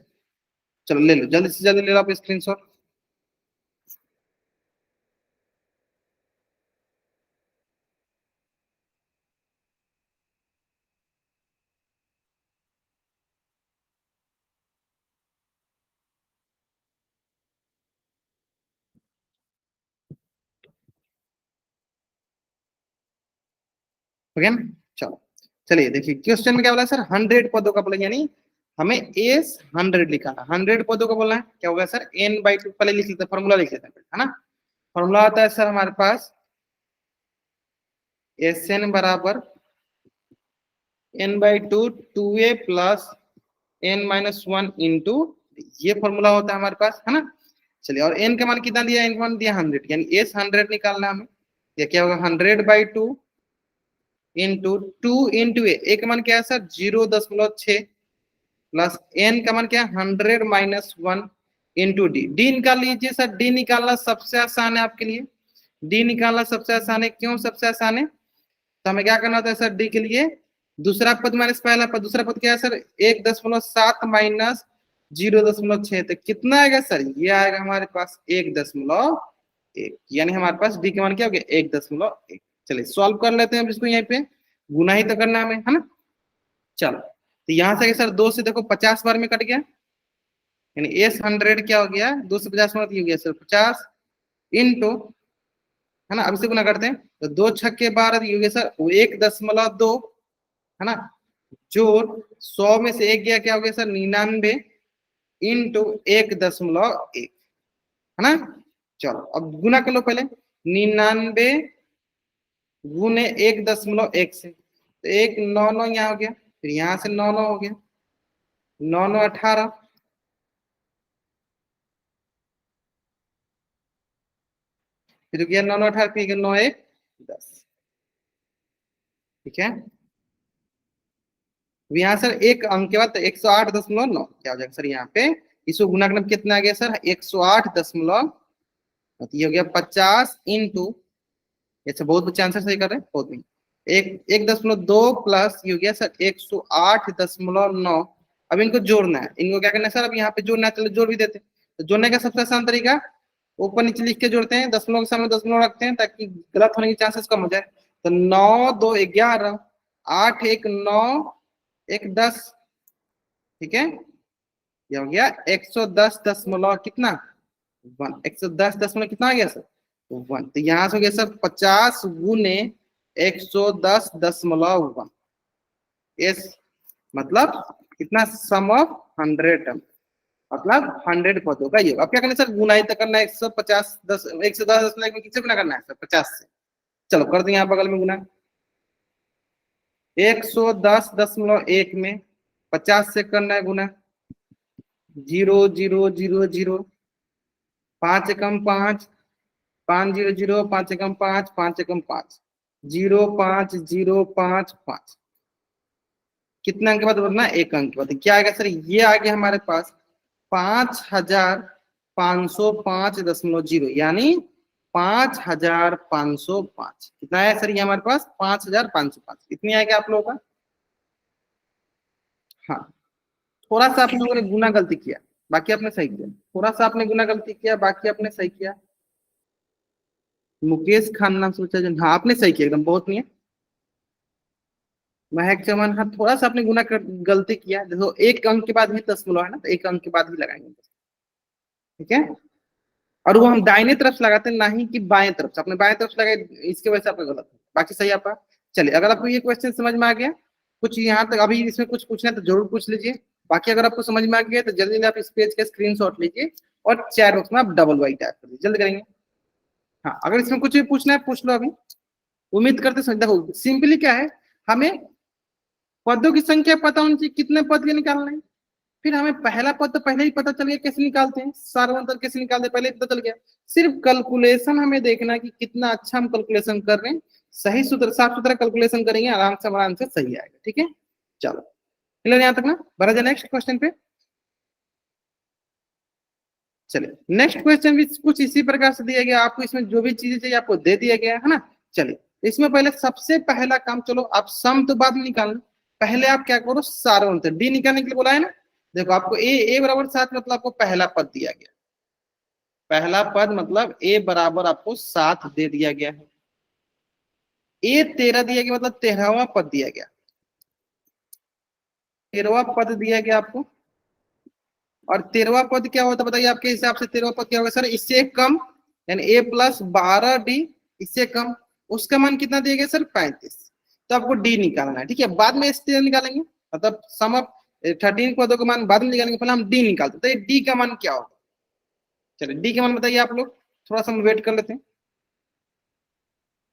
चलो ले लो, जल्दी से जल्दी ले लो आप स्क्रीनशॉट। ओके ना? चलो चलिए देखिए, क्वेश्चन में क्या बोला है सर, 100 पदों का बोला, यानी हमें एस 100 लिखा, 100 पदों का बोला है, क्या होगा सर, n/2, पहले लिख लेते हैं, फॉर्मूला लिख लेते हैं, है ना। फॉर्मूला आता है सर हमारे पास एस एन बराबर n/2 2a plus n-1 into, ये फॉर्मूला होता है हमारे पास, है ना। चलिए, और n का मान कितना दिया, n का मान दिया 100, यानी एस 100 निकालना है हमें। ये क्या होगा, 100/2 इंटू 2 इंटू ए का मान क्या है सर, 0.6 प्लस एन का मान क्या है, 100-1 इंटू डी। डी निकाल लीजिए सर, डी निकालना सबसे आसान है आपके लिए, डी निकालना सबसे आसान है। क्यों सबसे आसान है, तो हमें क्या करना होता है सर, डी के लिए दूसरा पद माइनस पहला पद, दूसरा पद क्या है सर, 1.7 माइनस 0.6, तो कितना आएगा सर, ये आएगा हमारे पास 1.1, यानी हमारे पास डी का मान क्या हो गया, 1.1। चलिए सॉल्व कर लेते हैं अब इसको, यहाँ पे गुना ही तो करना है हमें, है ना। चलो तो यहाँ से सर 2 से देखो 50 बार में कट गया, यानी एस 100 क्या हो गया, 250 में हो गया सर 50 इंटू, है ना। अब इसे गुना करते हैं तो 2 छक्के 12 ये हो गया सर 1.2, है ना, जोड़ 100 में से एक गया, क्या हो गया सर 99 इंटू 1.1, है ना। चलो अब गुना कर लो पहले, 99 गुने 1.1 से, तो 1 9 9 यहाँ हो गया, फिर यहाँ से 9 9 हो गया, 9 9 18, फिर गया 9 9 18, फिर 9 1 10, ठीक है। अब यहाँ सर एक अंक के बाद 108.9 क्या हो जाएगा सर, यहाँ पे इसको गुना करना कितना आ गया सर, 108 तो ये हो गया 50 इंटू, ऐसे बहुत बच्चे आंसर सही कर रहे हैं, बहुत नहीं, 1.2 प्लस ये हो गया सर 108.9। अब इनको जोड़ना है, इनको क्या करना है सर, अब यहाँ पे जोड़ना है, चलो जोड़ भी देते हैं। तो जोड़ने का सबसे आसान तरीका, ऊपर नीचे लिख के जोड़ते हैं, दशमलव के सामने दशमलव रखते हैं ताकि गलत होने की चांसेस कम हो जाए। तो 9 2 11, 8 1 9 1 10, ठीक है। ये हो गया 110 दशमलव कितना, 1, 110 दशमलव कितना आ गया सर, 1। तो यहाँ से हो गया सर 50 गुने 110.1, इस मतलब कितना, सम ऑफ 100, मतलब 100 पदों का योग। अब क्या करना है सर, गुना ही तो करना है, 150 10 110 दशमलव में किससे गुना करना है सर, 50 से। चलो कर दें यहाँ बगल में गुना, 110.1 में 50 से करना है गुना, 0 0 0 0, 5 एकम 5, 5 0 0, 5 एकम 5, 5 एकम 5, 0 5 0 5 5, कितने अंक के बाद बढ़ना, एक अंक के बाद, क्या आएगा सर, ये आ गया हमारे पास 5505.0, यानी 5505। कितना है सर ये हमारे पास 5505। कितनी आएगा आप लोगों का? हाँ, थोड़ा सा आप लोगों ने गुना गलती किया, बाकी आपने सही किया। थोड़ा सा आपने गुना गलती किया, बाकी आपने सही किया। मुकेश खान नाम सोचा जन, हाँ आपने सही किया एकदम, बहुत नहीं है। महक चमन, हाँ थोड़ा सा आपने गलती किया। देखो एक अंक के बाद भी दशमलव है ना, तो एक अंक के बाद ही लगाएंगे, ठीक है। और वो हम दाहिने तरफ से लगाते हैं, ना ही कि बाएं तरफ से। आपने बाएं तरफ से लगाए, इसके वजह से आपका गलत है, बाकी सही आपका। चलिए, अगर आपको ये क्वेश्चन समझ में आ गया, कुछ यहाँ तक अभी इसमें कुछ पूछना है तो जरूर पूछ लीजिए। बाकी अगर आपको समझ में आ गया तो जल्दी जल्दी आप इस पेज का स्क्रीनशॉट लीजिए और चैट बॉक्स में आप डबल वाई टाइप कर दीजिए, जल्दी करेंगे। हाँ, अगर इसमें कुछ भी पूछना है पूछ लो अभी। उम्मीद करते देखो सिंपली क्या है, हमें पदों की संख्या पता होनी चाहिए, कितने पद के निकालना है। फिर हमें पहला पद तो पहले ही पता चल गया, कैसे निकालते हैं, सार्वंतर कैसे निकालते हैं पहले ही पता चल गया। सिर्फ कैलकुलेशन हमें देखना है कि कितना अच्छा हम कैलकुलेशन कर रहे हैं। सही सूत्र, साफ सुथरा कैलकुलेशन करेंगे, आराम से हमारा आंसर सही आएगा, ठीक है। चलो, क्लियर यहाँ तक ना? बढ़ा जाए नेक्स्ट क्वेश्चन पे। चलिए, नेक्स्ट क्वेश्चन भी कुछ इसी प्रकार से दिया गया आपको। इसमें जो भी चीजें चाहिए आपको दे दिया गया है ना। चलिए, इसमें पहले सबसे पहला काम, चलो आप सम तो बाद में निकालना, पहले आप क्या करो, सारवंतर डी निकालने के लिए बोला है ना। देखो आपको ए बराबर 7 मतलब आपको पहला पद दिया गया, पहला पद मतलब ए बराबर आपको 7 दे दिया गया है। ए 13 दिया गया मतलब 13वां पद दिया गया, 13वां पद दिया गया आपको। और 13वां पद क्या होता है बताइए आपके हिसाब से? 13वां पद क्या होगा सर? इससे कम, यानी ए प्लस 12 डी, इससे कम। उसका मान कितना दिया गया सर? 35। तो आपको डी निकालना है, ठीक है। बाद में एस निकालेंगे, मतलब सम ऑफ 13 पदों का मान बाद में निकालेंगे, पहले हम डी निकालते हैं। तो डी का मान क्या होगा? चलिए, डी का मान बताइए आप लोग, थोड़ा सा हम वेट कर लेते हैं।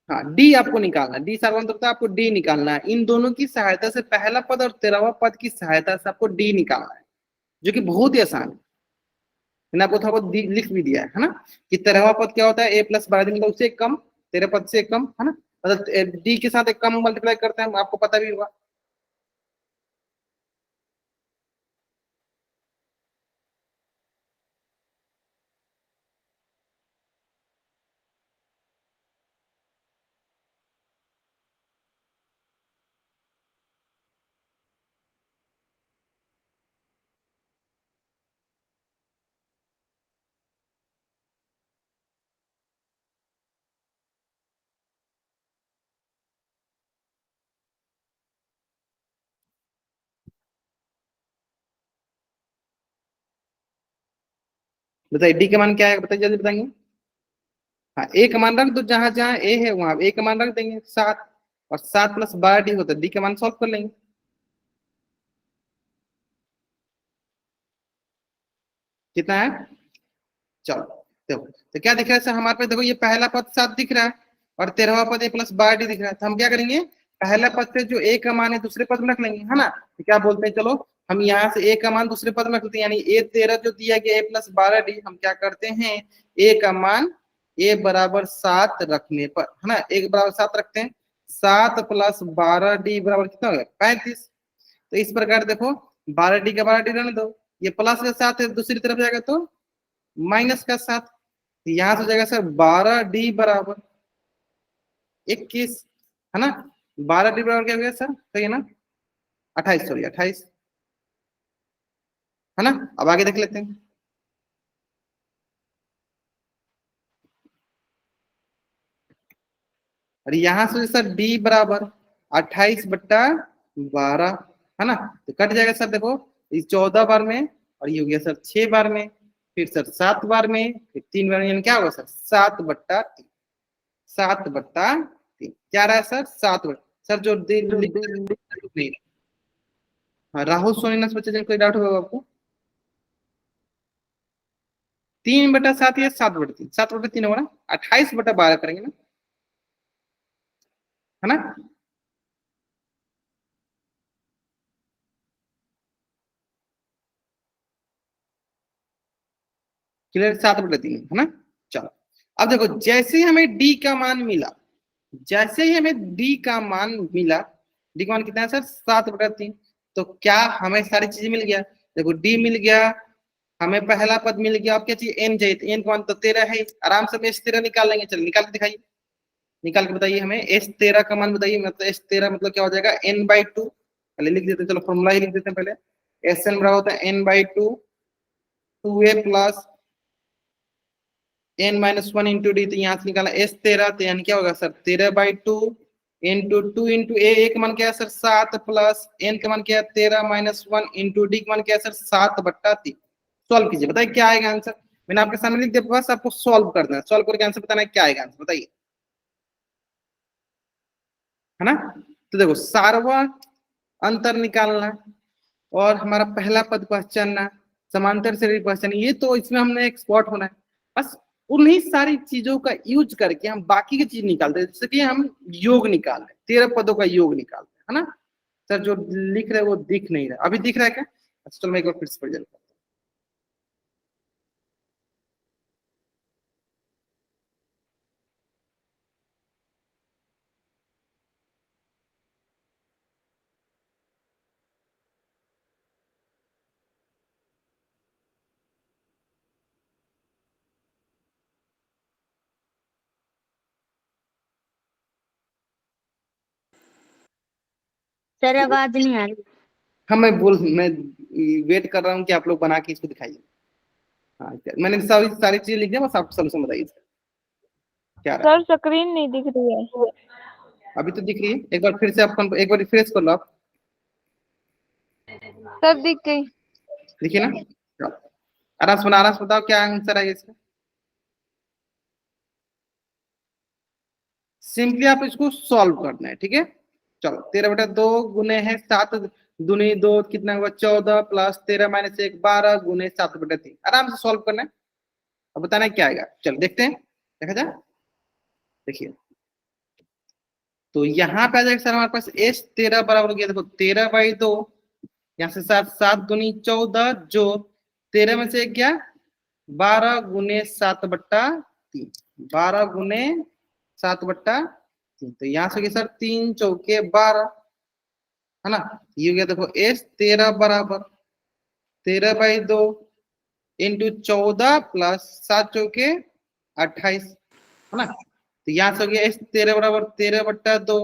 हाँ, डी आपको निकालना है, डी सार्वंतरता आपको डी निकालना है। इन दोनों की सहायता से, पहला पद और 13वां पद की सहायता से आपको डी निकालना है, जो कि बहुत ही आसान है। मैंने आपको थोड़ा बहुत लिख भी दिया है ना, कि 13वां पद क्या होता है? ए प्लस 12 मतलब उससे कम, 13 पद से कम, है ना। मतलब डी के साथ एक कम मल्टीप्लाई करते हैं, आपको पता भी होगा। बताइए डी का मान क्या है, बताइए जल्दी बताएंगे। हाँ, ए का मान रख दो, जहां जहां ए है वहां ए का मान रख देंगे 7। और 7 प्लस 12 डी होता है, डी का मान सॉल्व कर लेंगे। कितना है? चलो, देखो तो क्या दिख रहा है सर हमारे पे? देखो ये पहला पद 7 दिख रहा है और 13वां पद ए प्लस 12 डी दिख रहा है। तो हम क्या करेंगे, पहला पद से जो ए का मान है दूसरे पद में रख लेंगे, है ना। तो क्या बोलते हैं, चलो हम यहाँ से ए का मान दूसरे पद में रखते हैं, यानी ए 13 जो दिया गया ए प्लस 12 डी, हम क्या करते हैं, ए का मान ए बराबर 7 रखने पर, है ना, ए बराबर 7 रखते हैं। 7 प्लस 12 डी बराबर कितना हो गया? 35। तो इस प्रकार देखो, 12 डी का 12 डी रहने दो, ये प्लस का 7 है, दूसरी तरफ जाएगा तो माइनस का 7। यहां से हो जाएगा सर 12 डी बराबर 21, है ना। 12 डी बराबर क्या हो गया सर? सही है ना? 28, सॉरी 28, है ना। अब आगे देख लेते हैं। और यहां से सर डी बराबर 28/12, है ना। तो कट जाएगा सर, देखो इस 14 बार में, और ये हो गया सर 6 बार में, फिर सर 7 बार में, फिर 3 बार में, यानी क्या होगा सर? 7/3। 7/3 क्या रहा है सर? 7 सर जो नहीं। हाँ, राहुल सोनी ना बच्चे, जिनको कोई डाउट होगा आपको। 3/7 या 7/3? 7/3 होगा ना, 28/12 करेंगे ना, है ना। क्लियर? 7/3, है ना। चलो, अब देखो जैसे ही हमें डी का मान मिला, जैसे ही हमें डी का मान मिला, डी का मान कितना है सर? 7/3। तो क्या हमें सारी चीजें मिल गया? देखो डी मिल गया, हमें पहला पद मिल गया, अब क्या चाहिए, एन चाहिए, तो एन का मान तो 13 है, आराम से हम एस 13 निकाल लेंगे। चलिए निकाल के दिखाइए, निकाल के बताइए हमें एस 13 का मान बताइए। मतलब एस 13 मतलब क्या हो जाएगा, n/2। पहले लिख देते हैं, चलो फॉर्मूला ही लिख देते हैं पहले। एस एन बराबर होता है n/2, 2a plus n-1 into D. तो यहाँ से निकाला एस 13, तो यानी क्या होगा सर, 13/2 इंटू 2 इंटू ए का मान क्या है सर 7, प्लस एन का मान क्या है 13-1 इंटू डी का मान क्या है सर 7/3। सॉल्व कीजिए, बताइए क्या आएगा आंसर। मैंने आपके सामने लिख दिया, बस आपको सॉल्व करना है, सॉल्व करके आंसर बताना है क्या आएगा आंसर, बताइए, है ना। तो देखो सार्वा अंतर निकालना और हमारा पहला पद पहचानना, समांतर श्रेणी पहचानना, ये तो इसमें हमने एक्सपर्ट होना है। बस उन्हीं सारी चीजों का यूज करके हम बाकी की चीज निकालते हैं, जैसे कि हम योग निकाल रहे, 13 पदों का योग निकालते हैं, है ना। सर जो लिख रहे हैं वो दिख नहीं रहा, अभी दिख रहा है क्या? अच्छा चलो मैं एक बार फिर से प्रेजेंट करता सर हूँ। आवाज नहीं आ रही। हाँ मैं वेट कर रहा हूँ कि आप लोग बना के इसको दिखाइए। हाँ मैंने सारी सारी चीजें लिख दिया, बस आप सोल्यूशन बताइए इसका क्या रहा सर स्क्रीन नहीं दिख रही है। है। अभी तो दिख रही है, एक बार फिर से आप एक बार रिफ्रेश कर लो आप, सर दिख गई। देखिए ना। चलो, आराम से बताओ क्या आंसर है इसका। सिंपली आप इसको सॉल्व करना है, ठीक है। चलो 13/2 गुने है 7 दूनी 2 कितना हुआ 14, प्लस 13-1 12 गुने 7/3, आराम से सॉल्व करना है। अब बताना है क्या आएगा, चलो देखते हैं, देखा जाए। देखिए तो यहाँ पे आ जाएगा सर हमारे पास एस 13 बराबर हो गया, देखो 13/2, यहाँ से 7 7 दूनी 14, जो 13 में से क्या 12 गुने 7/3, 12 गुने 7/3, तो यहाँ से हो गया सर 3 चौके 12, है ना। ये हो गया देखो एस 13 बराबर 13/2 इंटू 14 प्लस 7 चौके 28, है ना। तो यहाँ से हो गया एस 13 बराबर 13/2,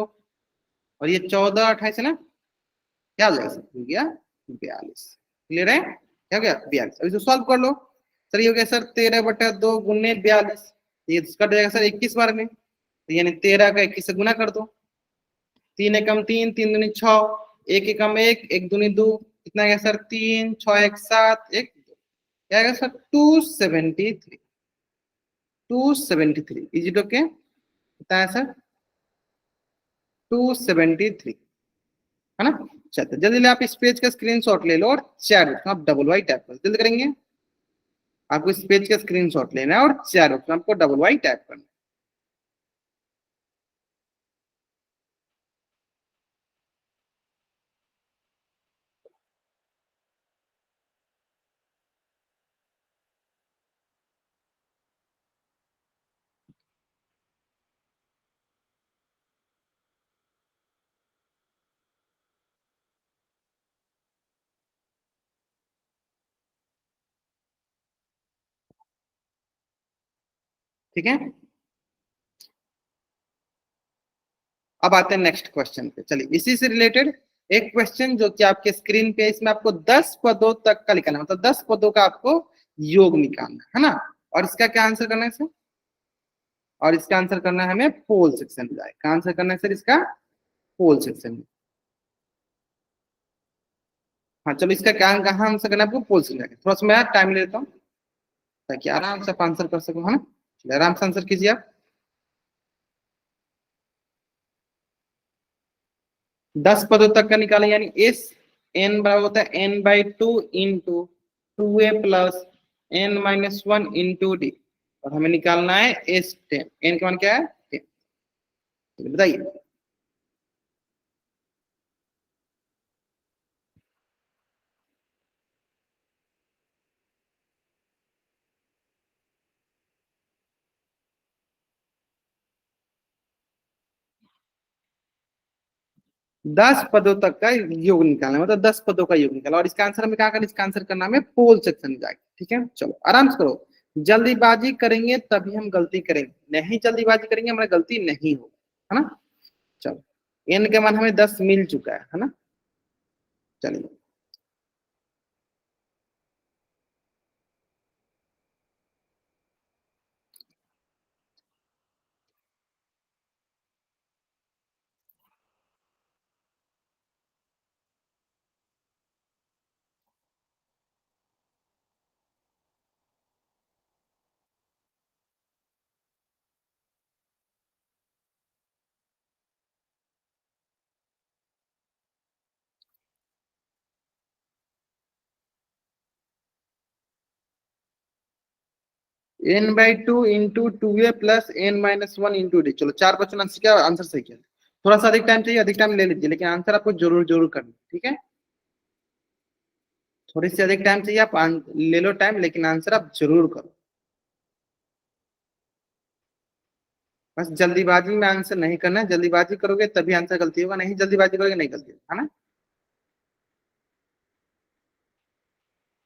और ये 14 28 है ना, क्या हो जाएगा सर, हो गया 42। क्लियर है, क्या हो गया 42। अब इसको सॉल्व कर लो। सर ये हो गया सर 13/2 गुने 42, ये कट जाएगा सर 21 बार में, तो यानी 13 का 21 से गुना कर दो। 3 एकम 3, 3 दूनी 6, 1 एकम 1, 1 दूनी 2, कितना गया सर 3 6 1 7 1 2, क्या आएगा सर 273, 273 इज इट ओके, कितना है सर 273, है ना। चलते जल्दी जल्दी आप इस पेज का स्क्रीनशॉट ले लो और शेयर करो, आप डबल वाई टैप कर जल्दी करेंगे। आपको इस पेज का स्क्रीनशॉट लेना है और शेयर करो, आपको डबल वाई टैप करना है। ठीक है, अब आते हैं नेक्स्ट क्वेश्चन पे। चलिए इसी से रिलेटेड एक क्वेश्चन जो कि आपके स्क्रीन पे, इसमें आपको 10 पदों तक का निकालना, मतलब 10 पदों का आपको योग निकालना है ना। और इसका क्या आंसर करना है सर, और इसका आंसर करना है हमें पोल सेक्शन में जाए, आंसर करना है सर इसका पोल सेक्शन में। हाँ चलो इसका क्या कहाँ आंसर करना है आपको, पोल सेक्शन में। थोड़ा सा मैं टाइम ले लेता हूँ ताकि आराम से आप आंसर कर सको, है ना। चलिए, आराम से आंसर कीजिए आप। 10 पदों तक का निकालें, यानी एस एन बराबर होता है n/2 into 2a plus n-1 into D, और हमें निकालना है एस 10, एन का मान क्या है 10, बताइए। 10 पदों तक का योग निकालना, मतलब 10 पदों का योग निकाला। और इसका आंसर हमें क्या करना, इसका आंसर करना हमें पोल सेक्शन में जाके। ठीक है, चलो आराम से करो। जल्दीबाजी करेंगे तभी हम गलती करेंगे, नहीं जल्दीबाजी करेंगे हमारी गलती नहीं होगी, है ना। चलो, एन के मान हमें 10 मिल चुका है ना। चलिए, n/2 into 2a plus n-1 into D. चलो 4 बच्चों ने आंसर किया, आंसर सही किया। थोड़ा सा अधिक टाइम चाहिए, अधिक टाइम ले लीजिए, लेकिन आंसर आपको जरूर जरूर करना, ठीक है। थोड़ी सी अधिक टाइम चाहिए, आप ले लो टाइम, लेकिन आंसर आप जरूर करो। बस जल्दीबाजी में आंसर नहीं करना है, जल्दीबाजी करोगे तभी आंसर गलती होगा, नहीं जल्दीबाजी करोगे नहीं गलती होगा, है ना।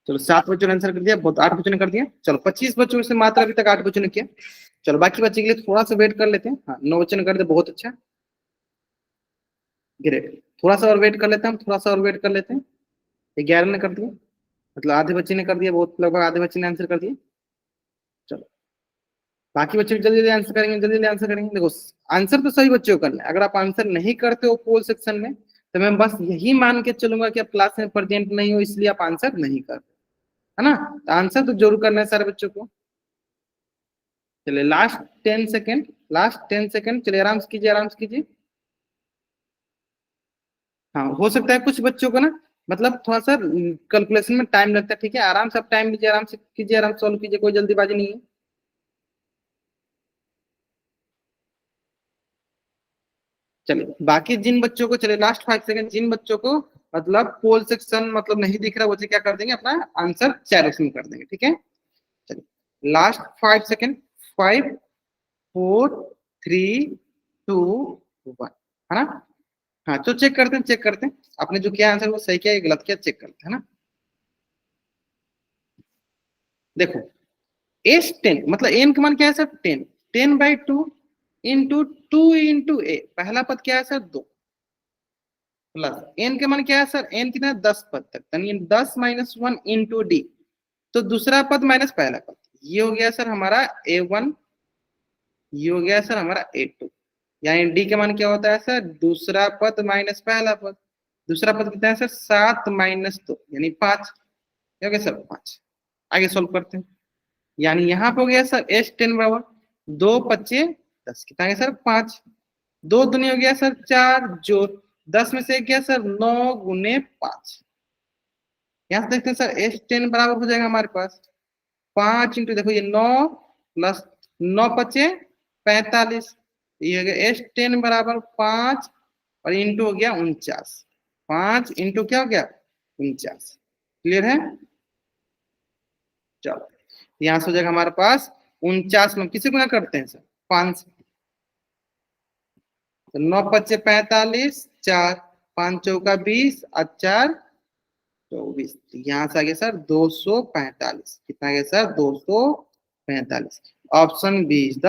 चलो 7 बच्चों ने आंसर कर दिया, बहुत 8 बच्चों ने कर दिया। चलो 25 बच्चों से मात्र अभी तक 8 बच्चों ने किया। चलो बाकी बच्चे के लिए थोड़ा सा वेट कर लेते हैं। हाँ 9 बच्चों ने कर दिया, बहुत अच्छा, ग्रेट। थोड़ा सा और वेट कर लेते हैं, हम थोड़ा सा और वेट कर लेते हैं। 11 ने कर दिया, मतलब आधे बच्चे ने कर दिया, बहुत लगभग आधे बच्चे ने आंसर कर दिया। चलो बाकी बच्चे भी जल्दी जल्दी आंसर करेंगे, जल्दी जल्दी आंसर करेंगे। देखो आंसर तो सही बच्चों को करना है, अगर आप आंसर नहीं करते हो पोल सेक्शन में तो मैं बस यही मान के चलूंगा कि आप क्लास में प्रेजेंट नहीं हो, इसलिए आप आंसर नहीं कर रहे, है ना। तो आंसर तो जरूर करना है सारे बच्चों को। चलिए लास्ट 10 सेकेंड, लास्ट 10 सेकेंड, चलिए आराम से कीजिए, आराम से कीजिए। हाँ हो सकता है कुछ बच्चों को ना, मतलब थोड़ा सा कैलकुलेशन में टाइम लगता है, ठीक है। आराम से आप टाइम लीजिए, आराम से कीजिए, आराम से सॉल्व कीजिए, कोई जल्दीबाजी नहीं है। चलिए बाकी जिन बच्चों को, चलिए लास्ट 5 सेकेंड, जिन बच्चों को मतलब पोल सेक्शन मतलब नहीं दिख रहा, वो क्या कर देंगे, अपना आंसर चैट में कर देंगे, ठीक है। चलिए लास्ट 5 सेकेंड, 5 4 3 2 1, है ना। हाँ तो चेक करते हैं, चेक करते हैं आपने जो किया आंसर वो सही किया या गलत किया, चेक करते हैं ना। देखो S10 मतलब एन का मान क्या है सर, 10, 10/2 इंटू 2 इंटू a, पहला पद क्या है सर 2, प्लस एन का मान क्या है सर, एन कितना है 10 पद तक, यानी 10-1 इंटू डी, तो दूसरा पद माइनस पहला पद, ये हो गया सर हमारा A1, ये हो गया सर हमारा A2। यानी डी का मान क्या होता है सर, दूसरा पद माइनस पहला पद। दूसरा पद कितना है सर, 7-2 यानी 5, हो गया सर 5। आगे सोल्व करते हैं। यानी यहाँ पे हो गया सर S10 बराबर 2 × 5 = 10, कितना है सर 5, 2 दूनी हो गया सर 4, जो 10 में से एक गया सर 9 × 5। यहाँ से देखते हैं सर S10 बराबर हो जाएगा हमारे पास 5 इंटू, देखो ये 9 प्लस 9×5 = 45, ये हो गया S10 बराबर 5 और इंटू हो गया 49, 5 इंटू क्या हो गया 49। क्लियर है। चलो यहाँ से हो जाएगा हमारे पास 49 में किसी गुना करते हैं सर 5, तो 9×5 = 45, 4, 5 × 4 = 20 और 4 = 24, यहाँ से आ गया सर 245, कितना आ गया sir 245। Option B is the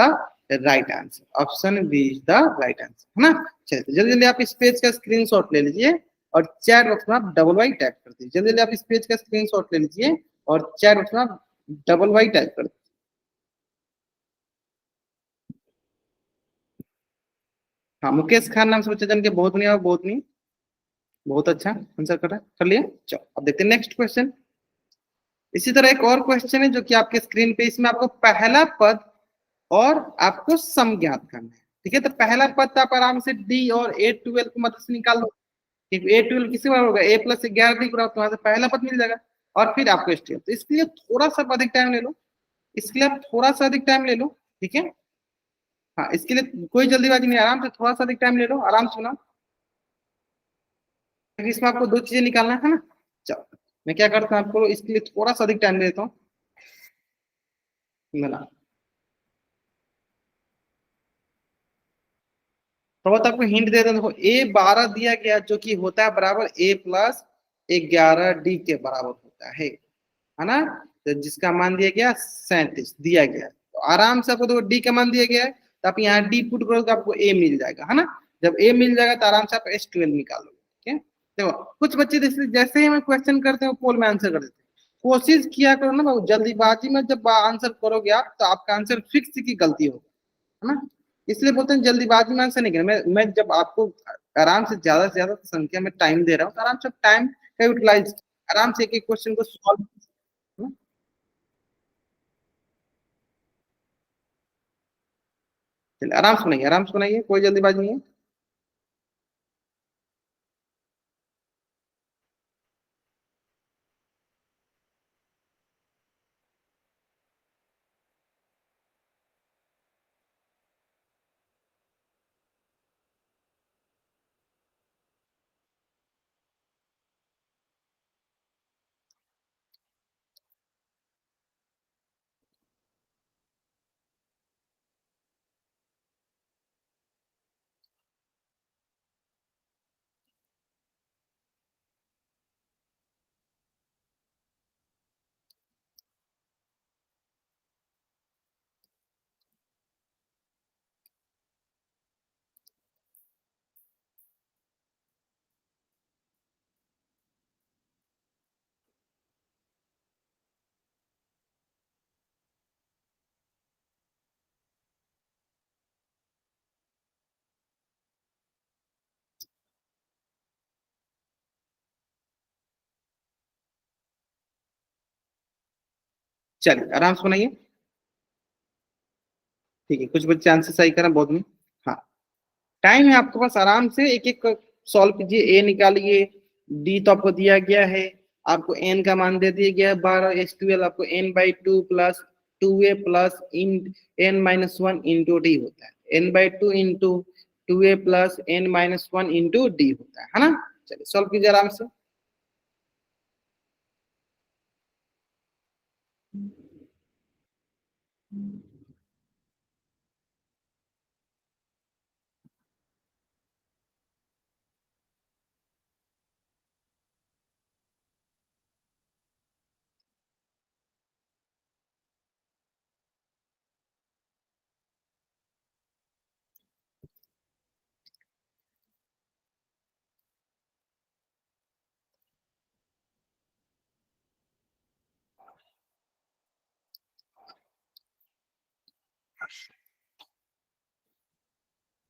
right answer, option B is the right answer, है ना। चलिए तो जल्दी जल्दी आप इस पेज का स्क्रीनशॉट ले लीजिए और चैट बॉक्स में आप डबल वाई टाइप कर दीजिए। जल्दी जल्दी आप इस पेज का स्क्रीनशॉट ले लीजिए और चैट बॉक्स में आप डबल वाई टाइप कर दीजिए। हाँ मुकेश खान नाम से बच्चा जन के बहुत बढ़िया, बहुत नहीं, बहुत अच्छा आंसर कर रहा है, कर लिया। चलो अब देखते हैं नेक्स्ट क्वेश्चन। इसी तरह एक और क्वेश्चन है जो कि आपके स्क्रीन पे, इसमें आपको पहला पद और आपको सम ज्ञात करना है, ठीक है। तो पहला पद तो आप आराम से डी और A12 की मदद से निकाल लो, क्योंकि A12 किसी बार होगा A+11 डी बराबर, तो वहां से पहला पद मिल जाएगा और फिर आपको STL। तो इसके लिए थोड़ा सा अधिक टाइम ले लो, इसके लिए आप थोड़ा सा अधिक टाइम ले लो, ठीक है। हाँ इसके लिए कोई जल्दीबाजी नहीं, आराम से थोड़ा सा अधिक टाइम ले लो, आराम से सुना, क्योंकि इसमें आपको 2 चीजें निकालना है ना। चलो मैं क्या करता हूँ, आपको इसके लिए थोड़ा सा अधिक टाइम देता हूँ। मिला तो बहुत आपको हिंट दे दें, देखो A12 दिया गया जो कि होता है बराबर A+11D के बराबर होता है ना। तो जिसका मान दिया गया 37 दिया गया, तो आराम से आपको देखो डी का मान दिया गया है, तो आप यहाँ डी पुट करोगे तो आपको ए मिल जाएगा, है ना। जब ए मिल जाएगा तो आराम से आप S12 निकालोगे, ठीक है। देखो कुछ बच्चे जैसे ही हमें क्वेश्चन करते हैं पोल में आंसर कर देते हैं। कोशिश किया करो ना बाबू, जल्दीबाजी में जब आंसर करोगे आप तो आपका आंसर फिक्स की गलती होगी, है ना। इसलिए बोलते हैं जल्दीबाजी में आंसर नहीं करना। मैं जब आपको आराम से ज्यादा संख्या में टाइम दे रहा हूँ तो आराम से टाइम का यूटिलाइज, आराम से एक एक क्वेश्चन को सॉल्व। चलिए आराम से बनाइए, कोई जल्दीबाजी नहीं है। चलिए आराम से बनाइए, ठीक है। कुछ बच्चे आंसर सही करें बहुत में। हाँ, टाइम है आपके पास, आराम से एक एक सॉल्व कीजिए। ए निकालिए, डी तो आपको दिया गया है, आपको एन का मान दे दिया गया है 12, आपको n/2 प्लस 2a प्लस इन n-1 इंटू डी होता है, n/2 into 2a plus n-1 into D होता है ना। चलिए सॉल्व कीजिए आराम से।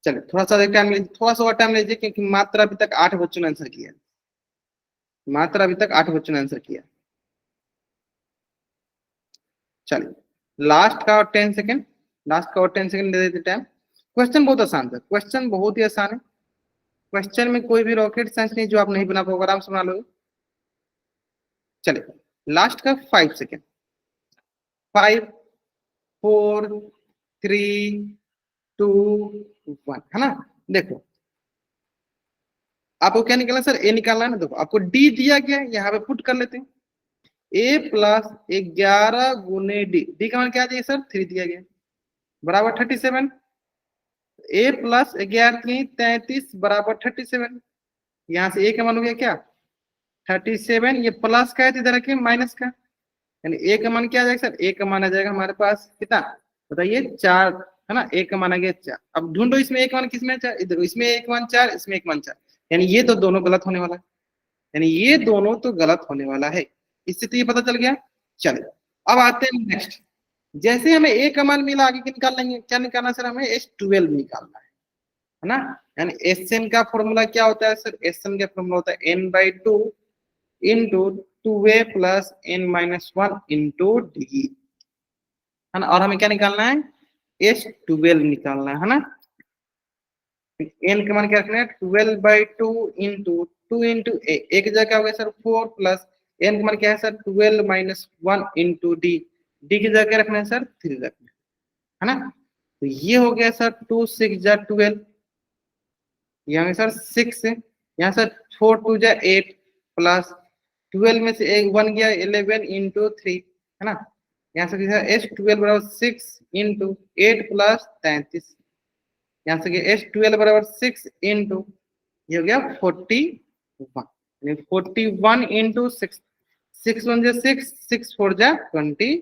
चलिए थोड़ा सा टाइम लीजिए, थोड़ा सा और टाइम लीजिए, क्योंकि मात्र अभी तक 8 बच्चों ने आंसर किया, मात्र अभी तक 8 बच्चों ने आंसर किया। चलिए लास्ट का और 10 सेकेंड, लास्ट का और 10 सेकेंड दे देते टाइम। क्वेश्चन बहुत आसान था, क्वेश्चन बहुत ही आसान है। क्वेश्चन में कोई भी रॉकेट साइंस नहीं जो आप नहीं बना पाओगे, आराम से बना लोगे। चलिए लास्ट का 5 सेकेंड, 5 4 3 2 1, है ना। देखो आपको क्या निकालना सर, ए निकालना है ना। देखो आपको डी दिया गया है, यहाँ पे पुट कर लेते हैं। A+11 गुने डी, डी का मान क्या दिया सर 3 दिया गया, बराबर 37। A+11 बराबर 37, यहाँ से ए का मान हो गया क्या 37, ये प्लस का है तो इधर रखिए माइनस का, यानी ए का मान क्या आ जाएगा सर, ए का मान आ जाएगा हमारे पास कितना बताइए 4, है ना। ए का मान आ गया 4। अब ढूंढो इसमें एक मान किसमें 4, इधर इसमें एक मान 4, इसमें एक मान 4, यानी ये तो दोनों गलत होने वाला है, यानी ये दोनों तो गलत होने वाला है। इससे तो ये पता चल गया। चलिए अब आते हैं नेक्स्ट। जैसे हमें ए का मान मिला, आगे निकाल लेंगे, क्या निकालना सर, हमें S12 निकालना है ना। यानी एसएन का फॉर्मूला क्या होता है सर, एसएन का फॉर्मूला होता है n/2 into 2a plus n-1 into D, है ना। और हमें क्या निकालना है S12 निकालना है ना। n का मान क्या रखना है 12/2 इंटू 2 इंटू ए की जगह क्या हो गया सर 4 प्लस n का मान क्या है सर 12-1 इंटू डी, डी की जगह क्या रखना है सर 3 रखना है ना। तो ये हो गया सर 2 6 जा 12, यहाँ सर 6 है, यहाँ सर 4 2 जा 8 प्लस 12 में से एक 1 गया 11 इंटू 3, है ना। यहाँ से S12 बराबर 6 इंटू 8 प्लस 33, यहाँ से S12 बराबर 6 इंटू ये हो गया 41, यानी 41 इंटू 6, 6 1 जा 6, 6 4 जा 20,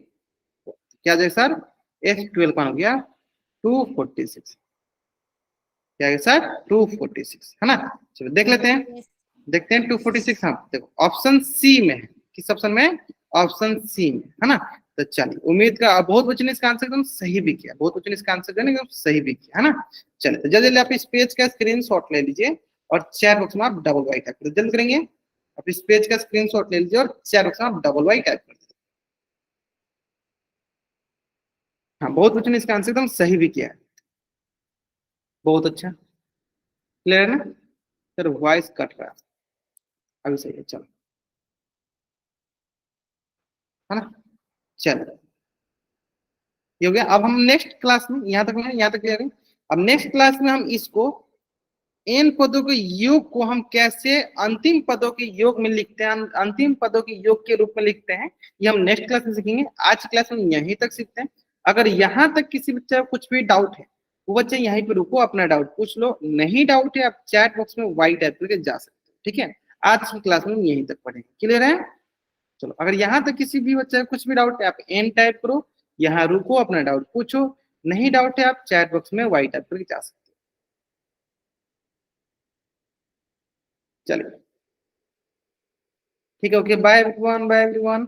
क्या जाए सर S12 का हो गया 246, क्या है सर 246 है ना। चलो देख लेते हैं, देखते हैं 246। हाँ देखो ऑप्शन सी में है, किस ऑप्शन में, ऑप्शन सी में है ना। तो चलिए उम्मीद का बहुत बच्चों ने इसका आंसर एकदम सही भी किया, बहुत बच्चों ने इसका आंसर एकदम सही भी किया है ना। चलिए तो जल्दी जल्दी आप इस पेज का स्क्रीनशॉट ले लीजिए और चैट बॉक्स में आप डबल वाई टाइप कर जल्दी करेंगे। आप इस पेज का स्क्रीनशॉट ले लीजिए और चैट बॉक्स में आप डबल वाई टाइप कर दीजिए। हाँ बहुत बच्चों ने इसका आंसर एकदम सही भी किया है, बहुत अच्छा, क्लियर है ना। सर वॉइस कट रहा है, अभी सही है, चलो है ना। चलो ये हो गया। अब हम नेक्स्ट क्लास में, यहाँ तक क्लियर है। अब नेक्स्ट क्लास में हम इसको इन पदों के योग को हम कैसे अंतिम पदों के योग में लिखते हैं, अंतिम पदों के योग के रूप में लिखते हैं, ये हम नेक्स्ट क्लास में सीखेंगे। आज क्लास में यहीं तक सीखते हैं। अगर यहाँ तक किसी बच्चे को कुछ भी डाउट है वो बच्चे यहीं पे रुको, अपना डाउट पूछ लो, नहीं डाउट है आप चैट बॉक्स में वाई टाइप करके जा सकते हो, ठीक है। आज की क्लास में यहीं तक पढ़ेंगे, क्लियर है। चलो अगर यहाँ तक किसी भी बच्चे को कुछ भी डाउट है आप एन टाइप करो, यहाँ रुको अपना डाउट पूछो, नहीं डाउट है आप चैट बॉक्स में वाई टाइप करके जा सकते हो। चलिए ठीक है, okay, bye everyone, bye everyone.